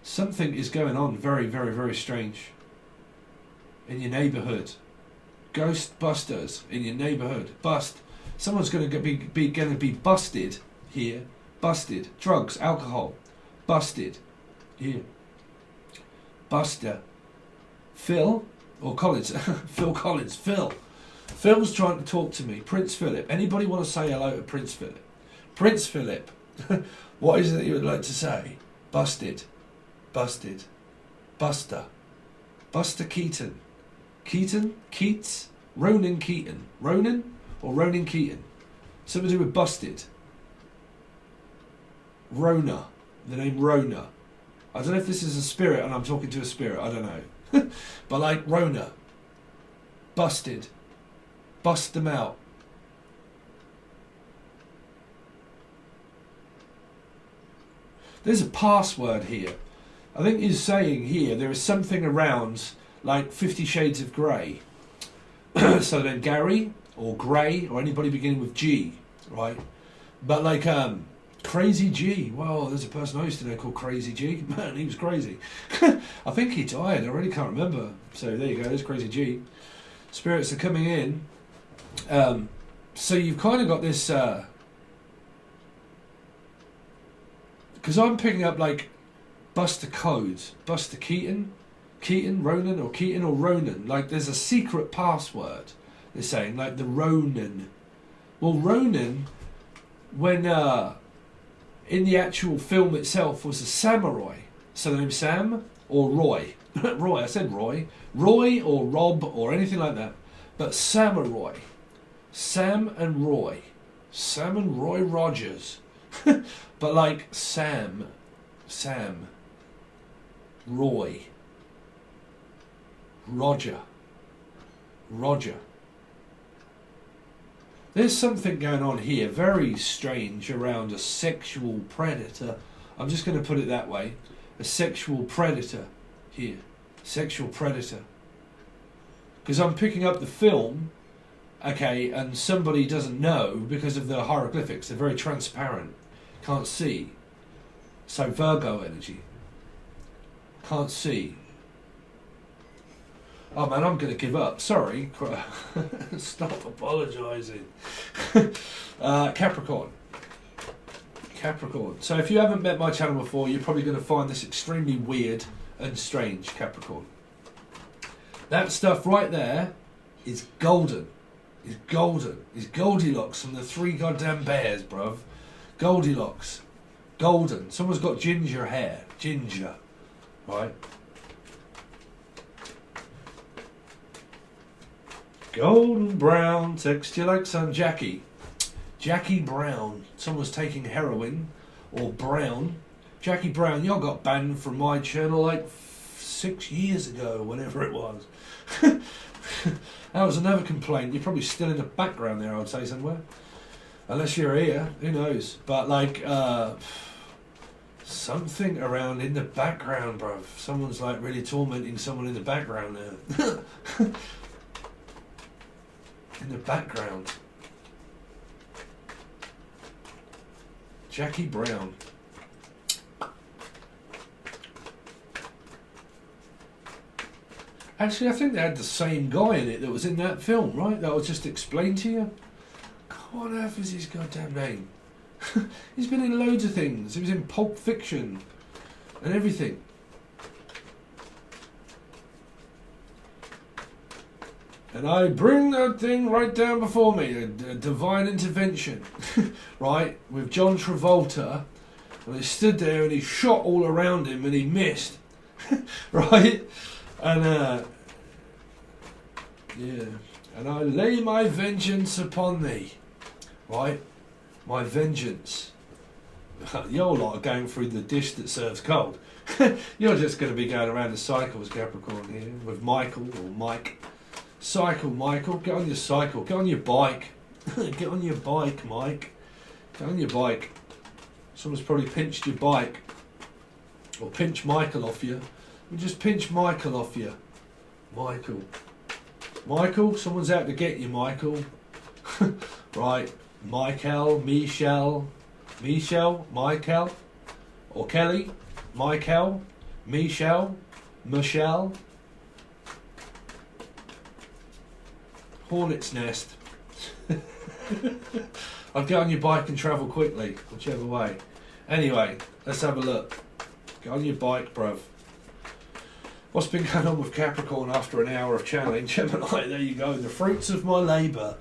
Something is going on very, very, very strange in your neighbourhood. Ghostbusters in your neighbourhood. Bust. Someone's going to be busted here. Busted. Drugs, alcohol. Busted. Here. Buster. Phil or Collins. Phil Collins. Phil. Phil's trying to talk to me. Prince Philip. Anybody want to say hello to Prince Philip? Prince Philip. What is it that you would like to say? Busted. Busted. Buster. Buster Keaton. Keaton? Keats? Ronan Keaton. Ronan or Ronan Keaton? Something to do with busted. Rona. The name Rona. I don't know if this is a spirit and I'm talking to a spirit. I don't know. But like Rona. Busted. Bust them out. There's a password here. I think he's saying here there is something around like 50 Shades of Grey. So then Gary or Grey or anybody beginning with G, right? But like Crazy G. Well, there's a person I used to know called Crazy G. Man, he was crazy. I think he died. I really can't remember. So there you go. There's Crazy G. Spirits are coming in. So you've kind of got this... because I'm picking up like Buster Codes. Buster Keaton. Keaton, Ronan, or Keaton or Ronan. Like there's a secret password. They're saying like the Ronan. Well, Ronan, when in the actual film itself, was a samurai. So the name Sam or Roy. Roy, I said Roy. Roy or Rob or anything like that. But samurai. Sam and Roy. Sam and Roy Rogers. But like Sam. Roy. Roger. There's something going on here, very strange, around a sexual predator. I'm just going to put it that way. A sexual predator here. Sexual predator. Because I'm picking up the film, okay, and somebody doesn't know because of the hieroglyphics. They're very transparent. Can't see. So Virgo energy. Can't see. Oh man, I'm going to give up. Sorry. Stop apologising. Capricorn. So if you haven't met my channel before, you're probably going to find this extremely weird and strange, Capricorn. That stuff right there is golden. Is Goldilocks from the Three Goddamn Bears, bruv. Goldilocks. Golden. Someone's got ginger hair. Ginger. Right? Golden brown, texture like sun. Jackie Brown. Someone's taking heroin or brown. Jackie Brown, y'all got banned from my channel like 6 years ago, whenever it was. That was another complaint. You're probably still in the background there, I would say, somewhere. Unless you're here, who knows? But like something around in the background, bruv. Someone's like really tormenting someone in the background there. In the background. Jackie Brown. Actually, I think they had the same guy in it that was in that film, right? That was just explained to you. What on earth is his goddamn name? He's been in loads of things. He was in Pulp Fiction and everything. And I bring that thing right down before me, a divine intervention, right? With John Travolta, and he stood there and he shot all around him and he missed, right? And yeah, and I lay my vengeance upon thee, right? My vengeance. You're like going through the dish that serves cold. You're just going to be going around in cycles, Capricorn, here with Michael or Mike. Cycle, Michael. Get on your cycle. Get on your bike. Get on your bike, Mike. Get on your bike. Someone's probably pinched your bike. Or pinch Michael off you. We just pinch Michael off you. Michael. Someone's out to get you, Michael. Right. Michael, Michelle, Michael, or Kelly, Michael, Michelle, Michelle. Hornet's nest. I'd get on your bike and travel quickly, whichever way. Anyway, let's have a look. Get on your bike, bruv. What's been going on with Capricorn after an hour of channeling Gemini? There you go. The fruits of my labour.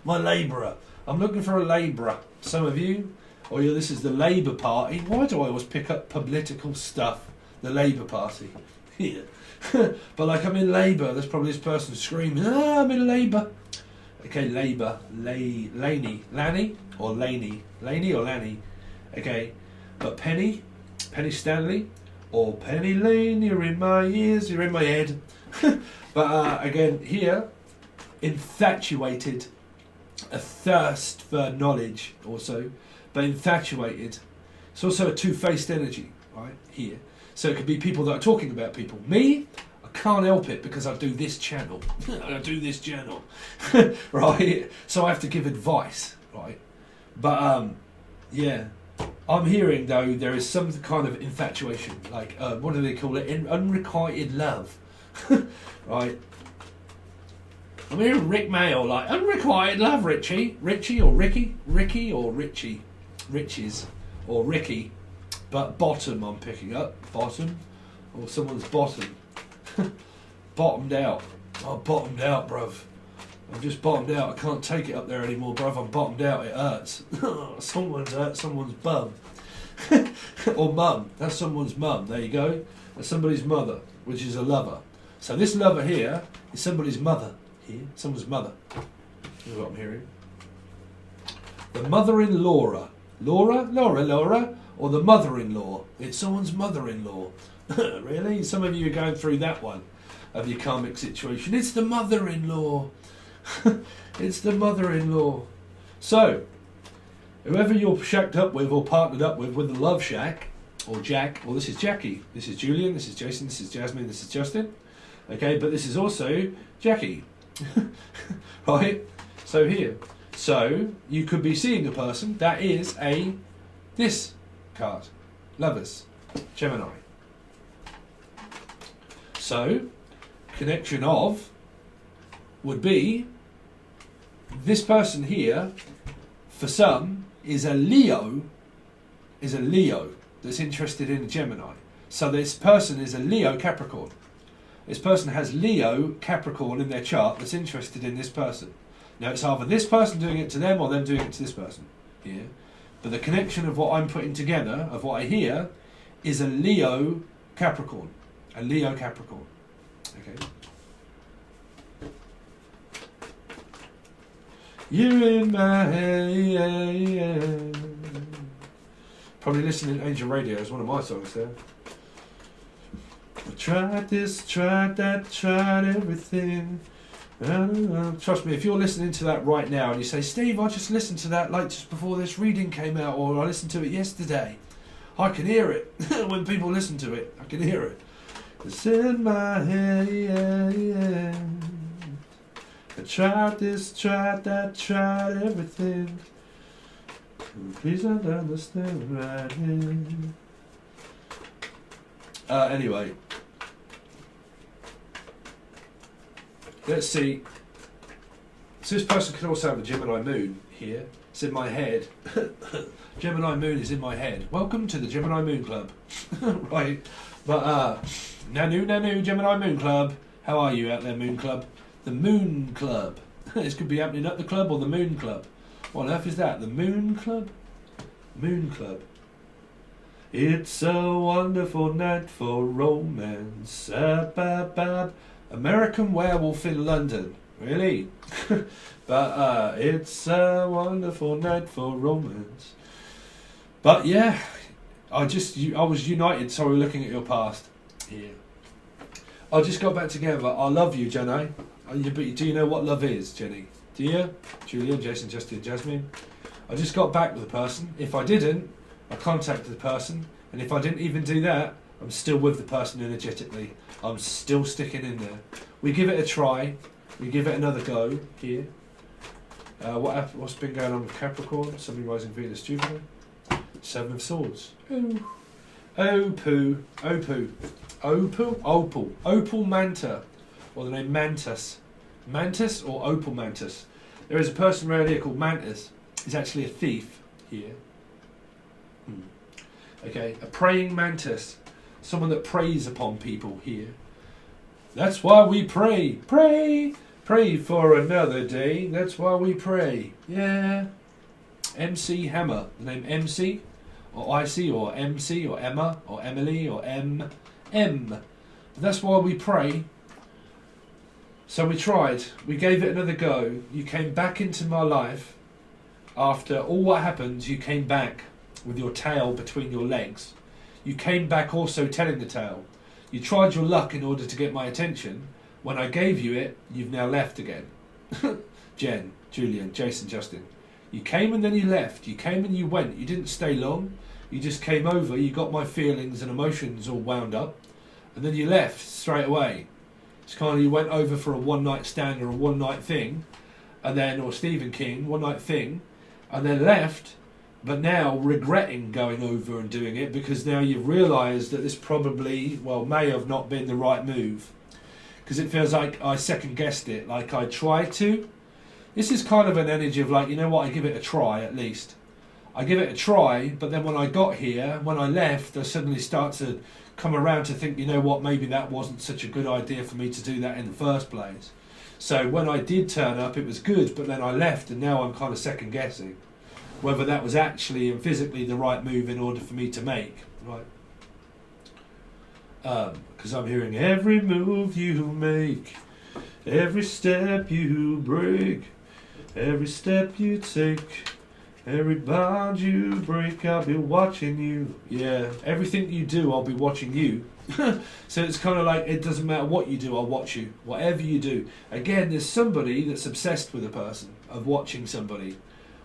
My labourer. I'm looking for a labourer. Some of you? Oh yeah, this is the Labour Party. Why do I always pick up political stuff? The Labour Party. Yeah. But like I'm in Labour, there's probably this person screaming, I'm in Labour. Okay, Labour. Laney. Lanny? Or Laney? Laney or Lanny? Okay. But Penny Stanley? Or Penny Lane, you're in my ears, you're in my head. But again, here, infatuated, a thirst for knowledge also, but infatuated. It's also a two-faced energy, right, here. So it could be people that are talking about people. Me, I can't help it because I do this channel. Right? So I have to give advice, right? But, yeah. I'm hearing, though, there is some kind of infatuation, like, what do they call it? Unrequited love, right? I'm hearing Rick Mail, like, unrequited love, Richie or Ricky or Richie, Riches or Ricky, but bottom I'm picking up, bottom, or someone's bottom, bottomed out, bottomed out, bruv. I'm just bottomed out. I can't take it up there anymore, bruv. I'm bottomed out. It hurts. Someone's hurt someone's bum. Or mum. That's someone's mum. There you go. That's somebody's mother, which is a lover. So this lover here is somebody's mother. Here, someone's mother. That's what I'm hearing. The mother-in-law. Laura, or the mother-in-law. It's someone's mother-in-law. Really? Some of you are going through that one of your karmic situation. It's the mother-in-law. It's the mother-in-law. So, whoever you're shacked up with or partnered up with the love shack, or Jack, or this is Jackie, this is Julian, this is Jason, this is Jasmine, this is Justin. Okay, but this is also Jackie. Right? So here. So, you could be seeing a person that is this card. Lovers. Gemini. So, connection of would be this person here, for some, is a Leo that's interested in a Gemini. So this person is a Leo Capricorn. This person has Leo Capricorn in their chart that's interested in this person. Now it's either this person doing it to them or them doing it to this person here. But the connection of what I'm putting together, of what I hear, is a Leo Capricorn. A Leo Capricorn. Okay. You're in my head. Probably listening to Angel Radio is one of my songs there. I tried this, tried that, tried everything. Trust me, if you're listening to that right now and you say, Steve, I just listened to that like just before this reading came out, or I listened to it yesterday, I can hear it. When people listen to it, I can hear it. It's in my head. I tried this, tried that, tried everything. Please don't understand right here. Anyway. Let's see. So this person could also have a Gemini moon here. It's in my head. Gemini moon is in my head. Welcome to the Gemini Moon Club. Right. But, Nanu, Gemini Moon Club. How are you out there, Moon Club? The Moon Club. This could be happening at the club or the Moon Club. What on earth is that? The Moon Club? Moon Club. It's a wonderful night for romance. American Werewolf in London. Really? But it's a wonderful night for romance. But yeah, I was united. Sorry, looking at your past. Yeah. I just got back together. I love you, Jenny. But do you know what love is, Jenny? Do you? Julian, Jason, Justin, Jasmine. I just got back with the person. If I didn't, I contacted the person. And if I didn't even do that, I'm still with the person energetically. I'm still sticking in there. We give it a try. We give it another go here. What's been going on with Capricorn? Somebody rising Venus, Jupiter. 7 of Swords. Ooh. Oh poo. Oh poo. Opal manta. Or the name Mantis. Mantis or Opal Mantis. There is a person around here called Mantis. He's actually a thief here. Okay, a praying mantis. Someone that preys upon people here. That's why we pray. Pray. Pray for another day. That's why we pray. Yeah. MC Hammer. The name MC or IC or MC or Emma or Emily or M. That's why we pray. So we tried. We gave it another go. You came back into my life. After all what happened, you came back with your tail between your legs. You came back also telling the tale. You tried your luck in order to get my attention. When I gave you it, you've now left again. Jen, Julian, Jason, Justin. You came and then you left. You came and you went. You didn't stay long. You just came over. You got my feelings and emotions all wound up. And then you left straight away. It's kind of you went over for a one-night stand or a one-night thing. And then, or Stephen King, one-night thing. And then left. But now regretting going over and doing it because now you've realised that this probably, well, may have not been the right move. Because it feels like I second guessed it, like I tried to. This is kind of an energy of like, you know what, I give it a try at least. I give it a try, but then when I got here, when I left, I suddenly start to come around to think, you know what, maybe that wasn't such a good idea for me to do that in the first place. So when I did turn up, it was good, but then I left and now I'm kind of second guessing whether that was actually and physically the right move in order for me to make, right? Because I'm hearing every move you make, every step you break, every step you take, every bond you break, I'll be watching you. Yeah, everything you do, I'll be watching you. So it's kind of like, it doesn't matter what you do, I'll watch you. Whatever you do. Again, there's somebody that's obsessed with a person, of watching somebody.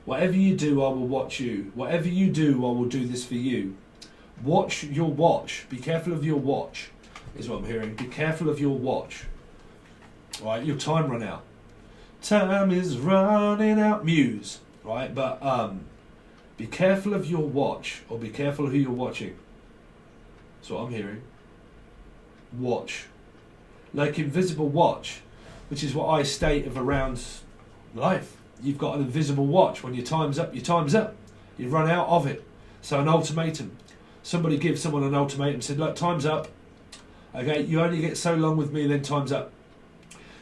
Whatever you do, I will watch you. Whatever you do, I will do this for you. Watch your watch. Be careful of your watch, is what I'm hearing. Be careful of your watch. Right, your time run out. Time is running out. Muse. Right, but be careful of your watch, or be careful who you're watching. That's what I'm hearing. Watch. Like invisible watch, which is what I state of around life. You've got an invisible watch. When your time's up, your time's up. You've run out of it. So an ultimatum. Somebody gives someone an ultimatum, said, look, time's up. Okay, you only get so long with me, then time's up.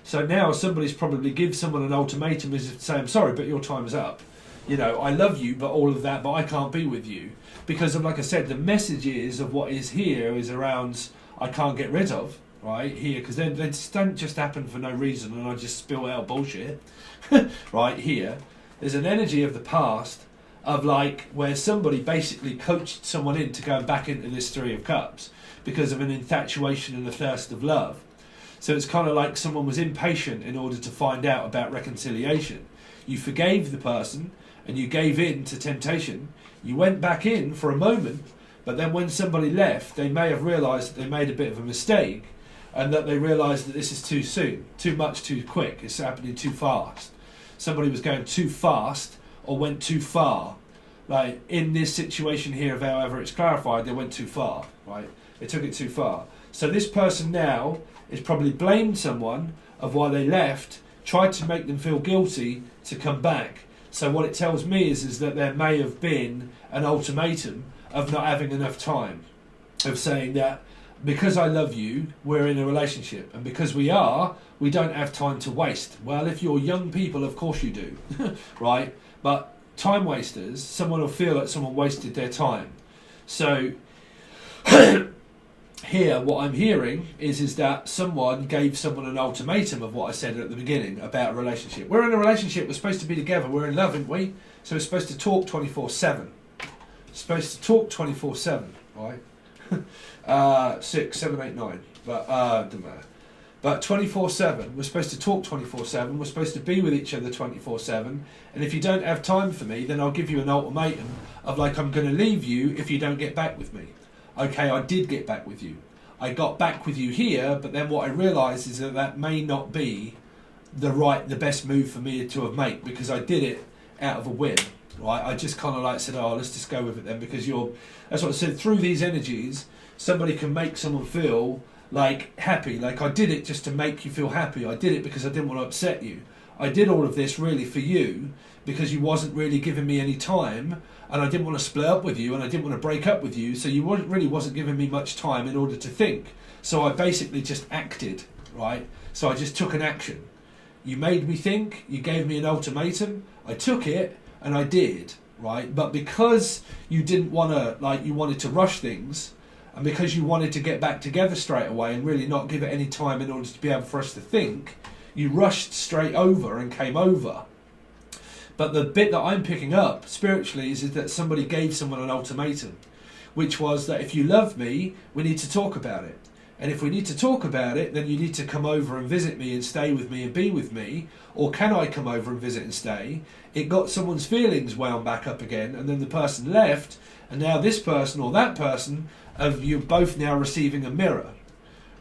So now somebody's probably give someone an ultimatum as if to say, I'm sorry, but your time's up. You know, I love you, but all of that, but I can't be with you. Because of, like I said, the message is of what is here is around I can't get rid of, right, here. Because they don't just happen for no reason and I just spill out bullshit. Right here, there's an energy of the past of like where somebody basically coached someone in to go back into this 3 of Cups because of an infatuation and a thirst of love. So it's kind of like someone was impatient in order to find out about reconciliation. You forgave the person and you gave in to temptation. You went back in for a moment, but then when somebody left, they may have realised that they made a bit of a mistake and that they realised that this is too soon, too much, too quick, it's happening too fast. Somebody was going too fast or went too far. Like in this situation here, however it's clarified, they went too far, right? They took it too far. So this person now is probably blamed someone of why they left, tried to make them feel guilty to come back. So what it tells me is that there may have been an ultimatum of not having enough time, of saying that because I love you, we're in a relationship. And because we are, we don't have time to waste. Well, if you're young people, of course you do, right? But time wasters, someone will feel like someone wasted their time. So here, what I'm hearing is that someone gave someone an ultimatum of what I said at the beginning about a relationship. We're in a relationship, we're supposed to be together, we're in love, aren't we? So we're supposed to talk 24/7. Supposed to talk 24/7, right? 6, 7, 8, 9. But doesn't matter. But 24/7, we're supposed to talk 24/7. We're supposed to be with each other 24/7. And if you don't have time for me, then I'll give you an ultimatum of like I'm going to leave you if you don't get back with me. Okay, I did get back with you. I got back with you here, but then what I realised is that that may not be the best move for me to have made, because I did it out of a whim, right? I just kind of like said, oh, let's just go with it then, because that's what I said, through these energies, somebody can make someone feel like happy. Like, I did it just to make you feel happy. I did it because I didn't want to upset you. I did all of this really for you, because you wasn't really giving me any time, and I didn't want to split up with you, and I didn't want to break up with you, so you really wasn't giving me much time in order to think. So I basically just acted, right? So I just took an action. You made me think, you gave me an ultimatum, I took it, and I did, right? But because you didn't want to, like, you wanted to rush things, and because you wanted to get back together straight away and really not give it any time in order to be able for us to think, you rushed straight over and came over. But the bit that I'm picking up spiritually is that somebody gave someone an ultimatum, which was that if you love me, we need to talk about it. And if we need to talk about it, then you need to come over and visit me and stay with me and be with me. Or can I come over and visit and stay? It got someone's feelings wound back up again, and then the person left, and now this person or that person, you're both now receiving a mirror,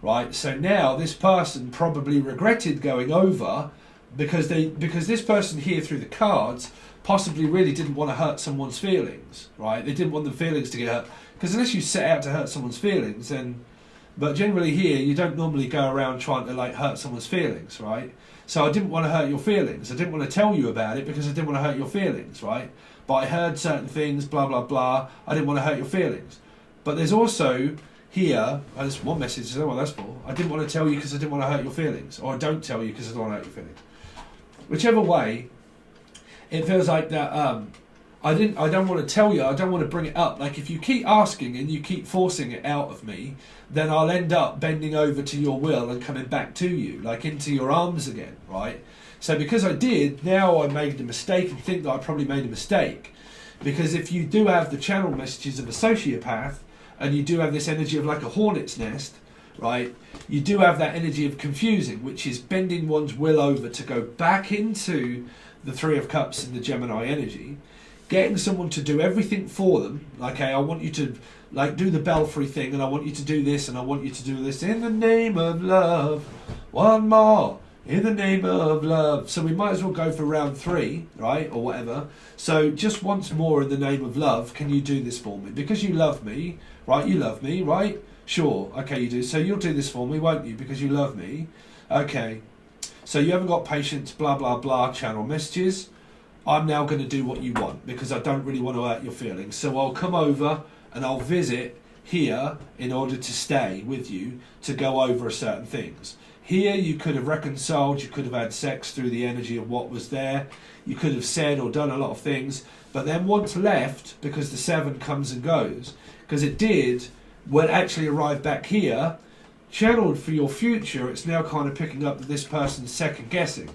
right? So now this person probably regretted going over, because this person here through the cards possibly really didn't want to hurt someone's feelings, right? They didn't want the feelings to get hurt, because unless you set out to hurt someone's feelings, then... But generally here, you don't normally go around trying to like hurt someone's feelings, right? So I didn't want to hurt your feelings. I didn't want to tell you about it because I didn't want to hurt your feelings, right? But I heard certain things, blah, blah, blah. I didn't want to hurt your feelings. But there's also here, there's one message, I don't know what that's for. I didn't want to tell you because I didn't want to hurt your feelings. Or I don't tell you because I don't want to hurt your feelings. Whichever way, it feels like that I don't want to tell you, I don't want to bring it up. Like, if you keep asking and you keep forcing it out of me, then I'll end up bending over to your will and coming back to you, like into your arms again, right? So because I did, now I made a mistake and think that I probably made a mistake. Because if you do have the channel messages of a sociopath, and you do have this energy of like a hornet's nest, right? You do have that energy of confusing, which is bending one's will over to go back into the Three of Cups and the Gemini energy, getting someone to do everything for them. Like, hey, I want you to like do the belfry thing, and I want you to do this, and I want you to do this in the name of love. One more in the name of love. So we might as well go for round 3, right, or whatever. So just once more in the name of love, can you do this for me? Because you love me, right? You love me, right? Sure. Okay, you do. So you'll do this for me, won't you? Because you love me. Okay. So you haven't got patience, blah, blah, blah, channel messages. I'm now going to do what you want because I don't really want to hurt your feelings. So I'll come over and I'll visit here in order to stay with you to go over certain things. Here you could have reconciled, you could have had sex through the energy of what was there. You could have said or done a lot of things. But then once left, because the 7 comes and goes, because it did, when it actually arrived back here, channeled for your future, it's now kind of picking up that this person's second guessing.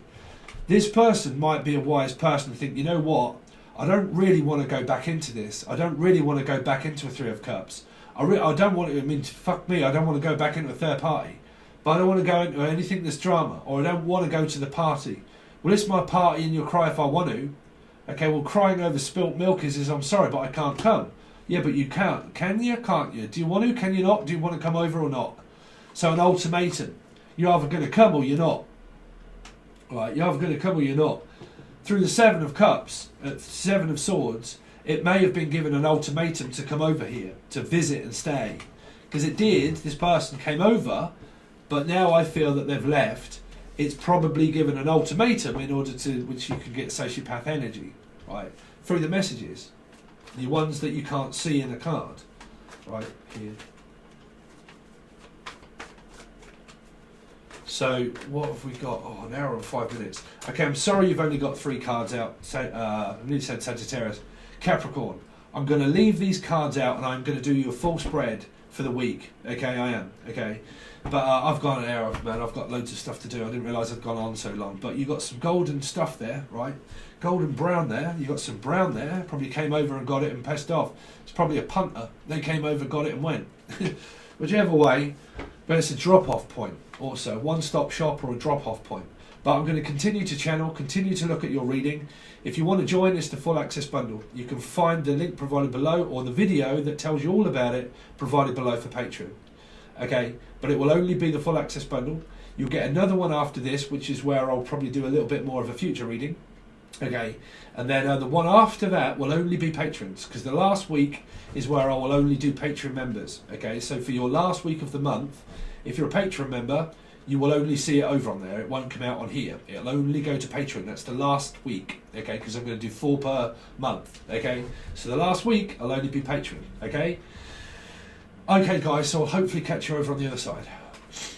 This person might be a wise person and think, you know what, I don't really want to go back into this. I don't really want to go back into a 3 of Cups. I don't want to, I mean, fuck me, I don't want to go back into a third party. But I don't want to go into anything that's drama, or I don't want to go to the party. Well, it's my party and you'll cry if I want to. Okay, well, crying over spilt milk is I'm sorry, but I can't come. Yeah, but you can't. Can you? Can't you? Do you want to? Can you not? Do you want to come over or not? So an ultimatum. You're either going to come or you're not. Right, you're either going to come or you're not. Through the 7 of Cups, 7 of Swords, it may have been given an ultimatum to come over here, to visit and stay. Because it did, this person came over, but now I feel that they've left. It's probably given an ultimatum in order to, which you can get sociopath energy, right? Through the messages. The ones that you can't see in a card, right here. So what have we got? Oh, an hour and 5 minutes. Okay, I'm sorry you've only got 3 cards out. I nearly said Sagittarius. Capricorn. I'm going to leave these cards out and I'm going to do you a full spread for the week. Okay, I am. Okay. But I've gone an hour, man. I've got loads of stuff to do. I didn't realise I'd gone on so long. But you got some golden stuff there, right? Golden brown there. You got some brown there. Probably came over and got it and pissed off. It's probably a punter. They came over, got it and went. Whichever way. But it's a drop-off point also. One-stop shop or a drop-off point. But I'm going to continue to channel, continue to look at your reading. If you want to join, it's the full access bundle. You can find the link provided below or the video that tells you all about it provided below for Patreon. Okay, but it will only be the full access bundle. You'll get another one after this, which is where I'll probably do a little bit more of a future reading. Okay, and then the one after that will only be patrons, because the last week is where I will only do Patreon members. Okay, so for your last week of the month, if you're a Patreon member, you will only see it over on there. It won't come out on here. It'll only go to Patreon. That's the last week, okay, because I'm going to do 4 per month, okay? So the last week, I'll only be Patreon, okay? Okay, guys, so I'll hopefully catch you over on the other side.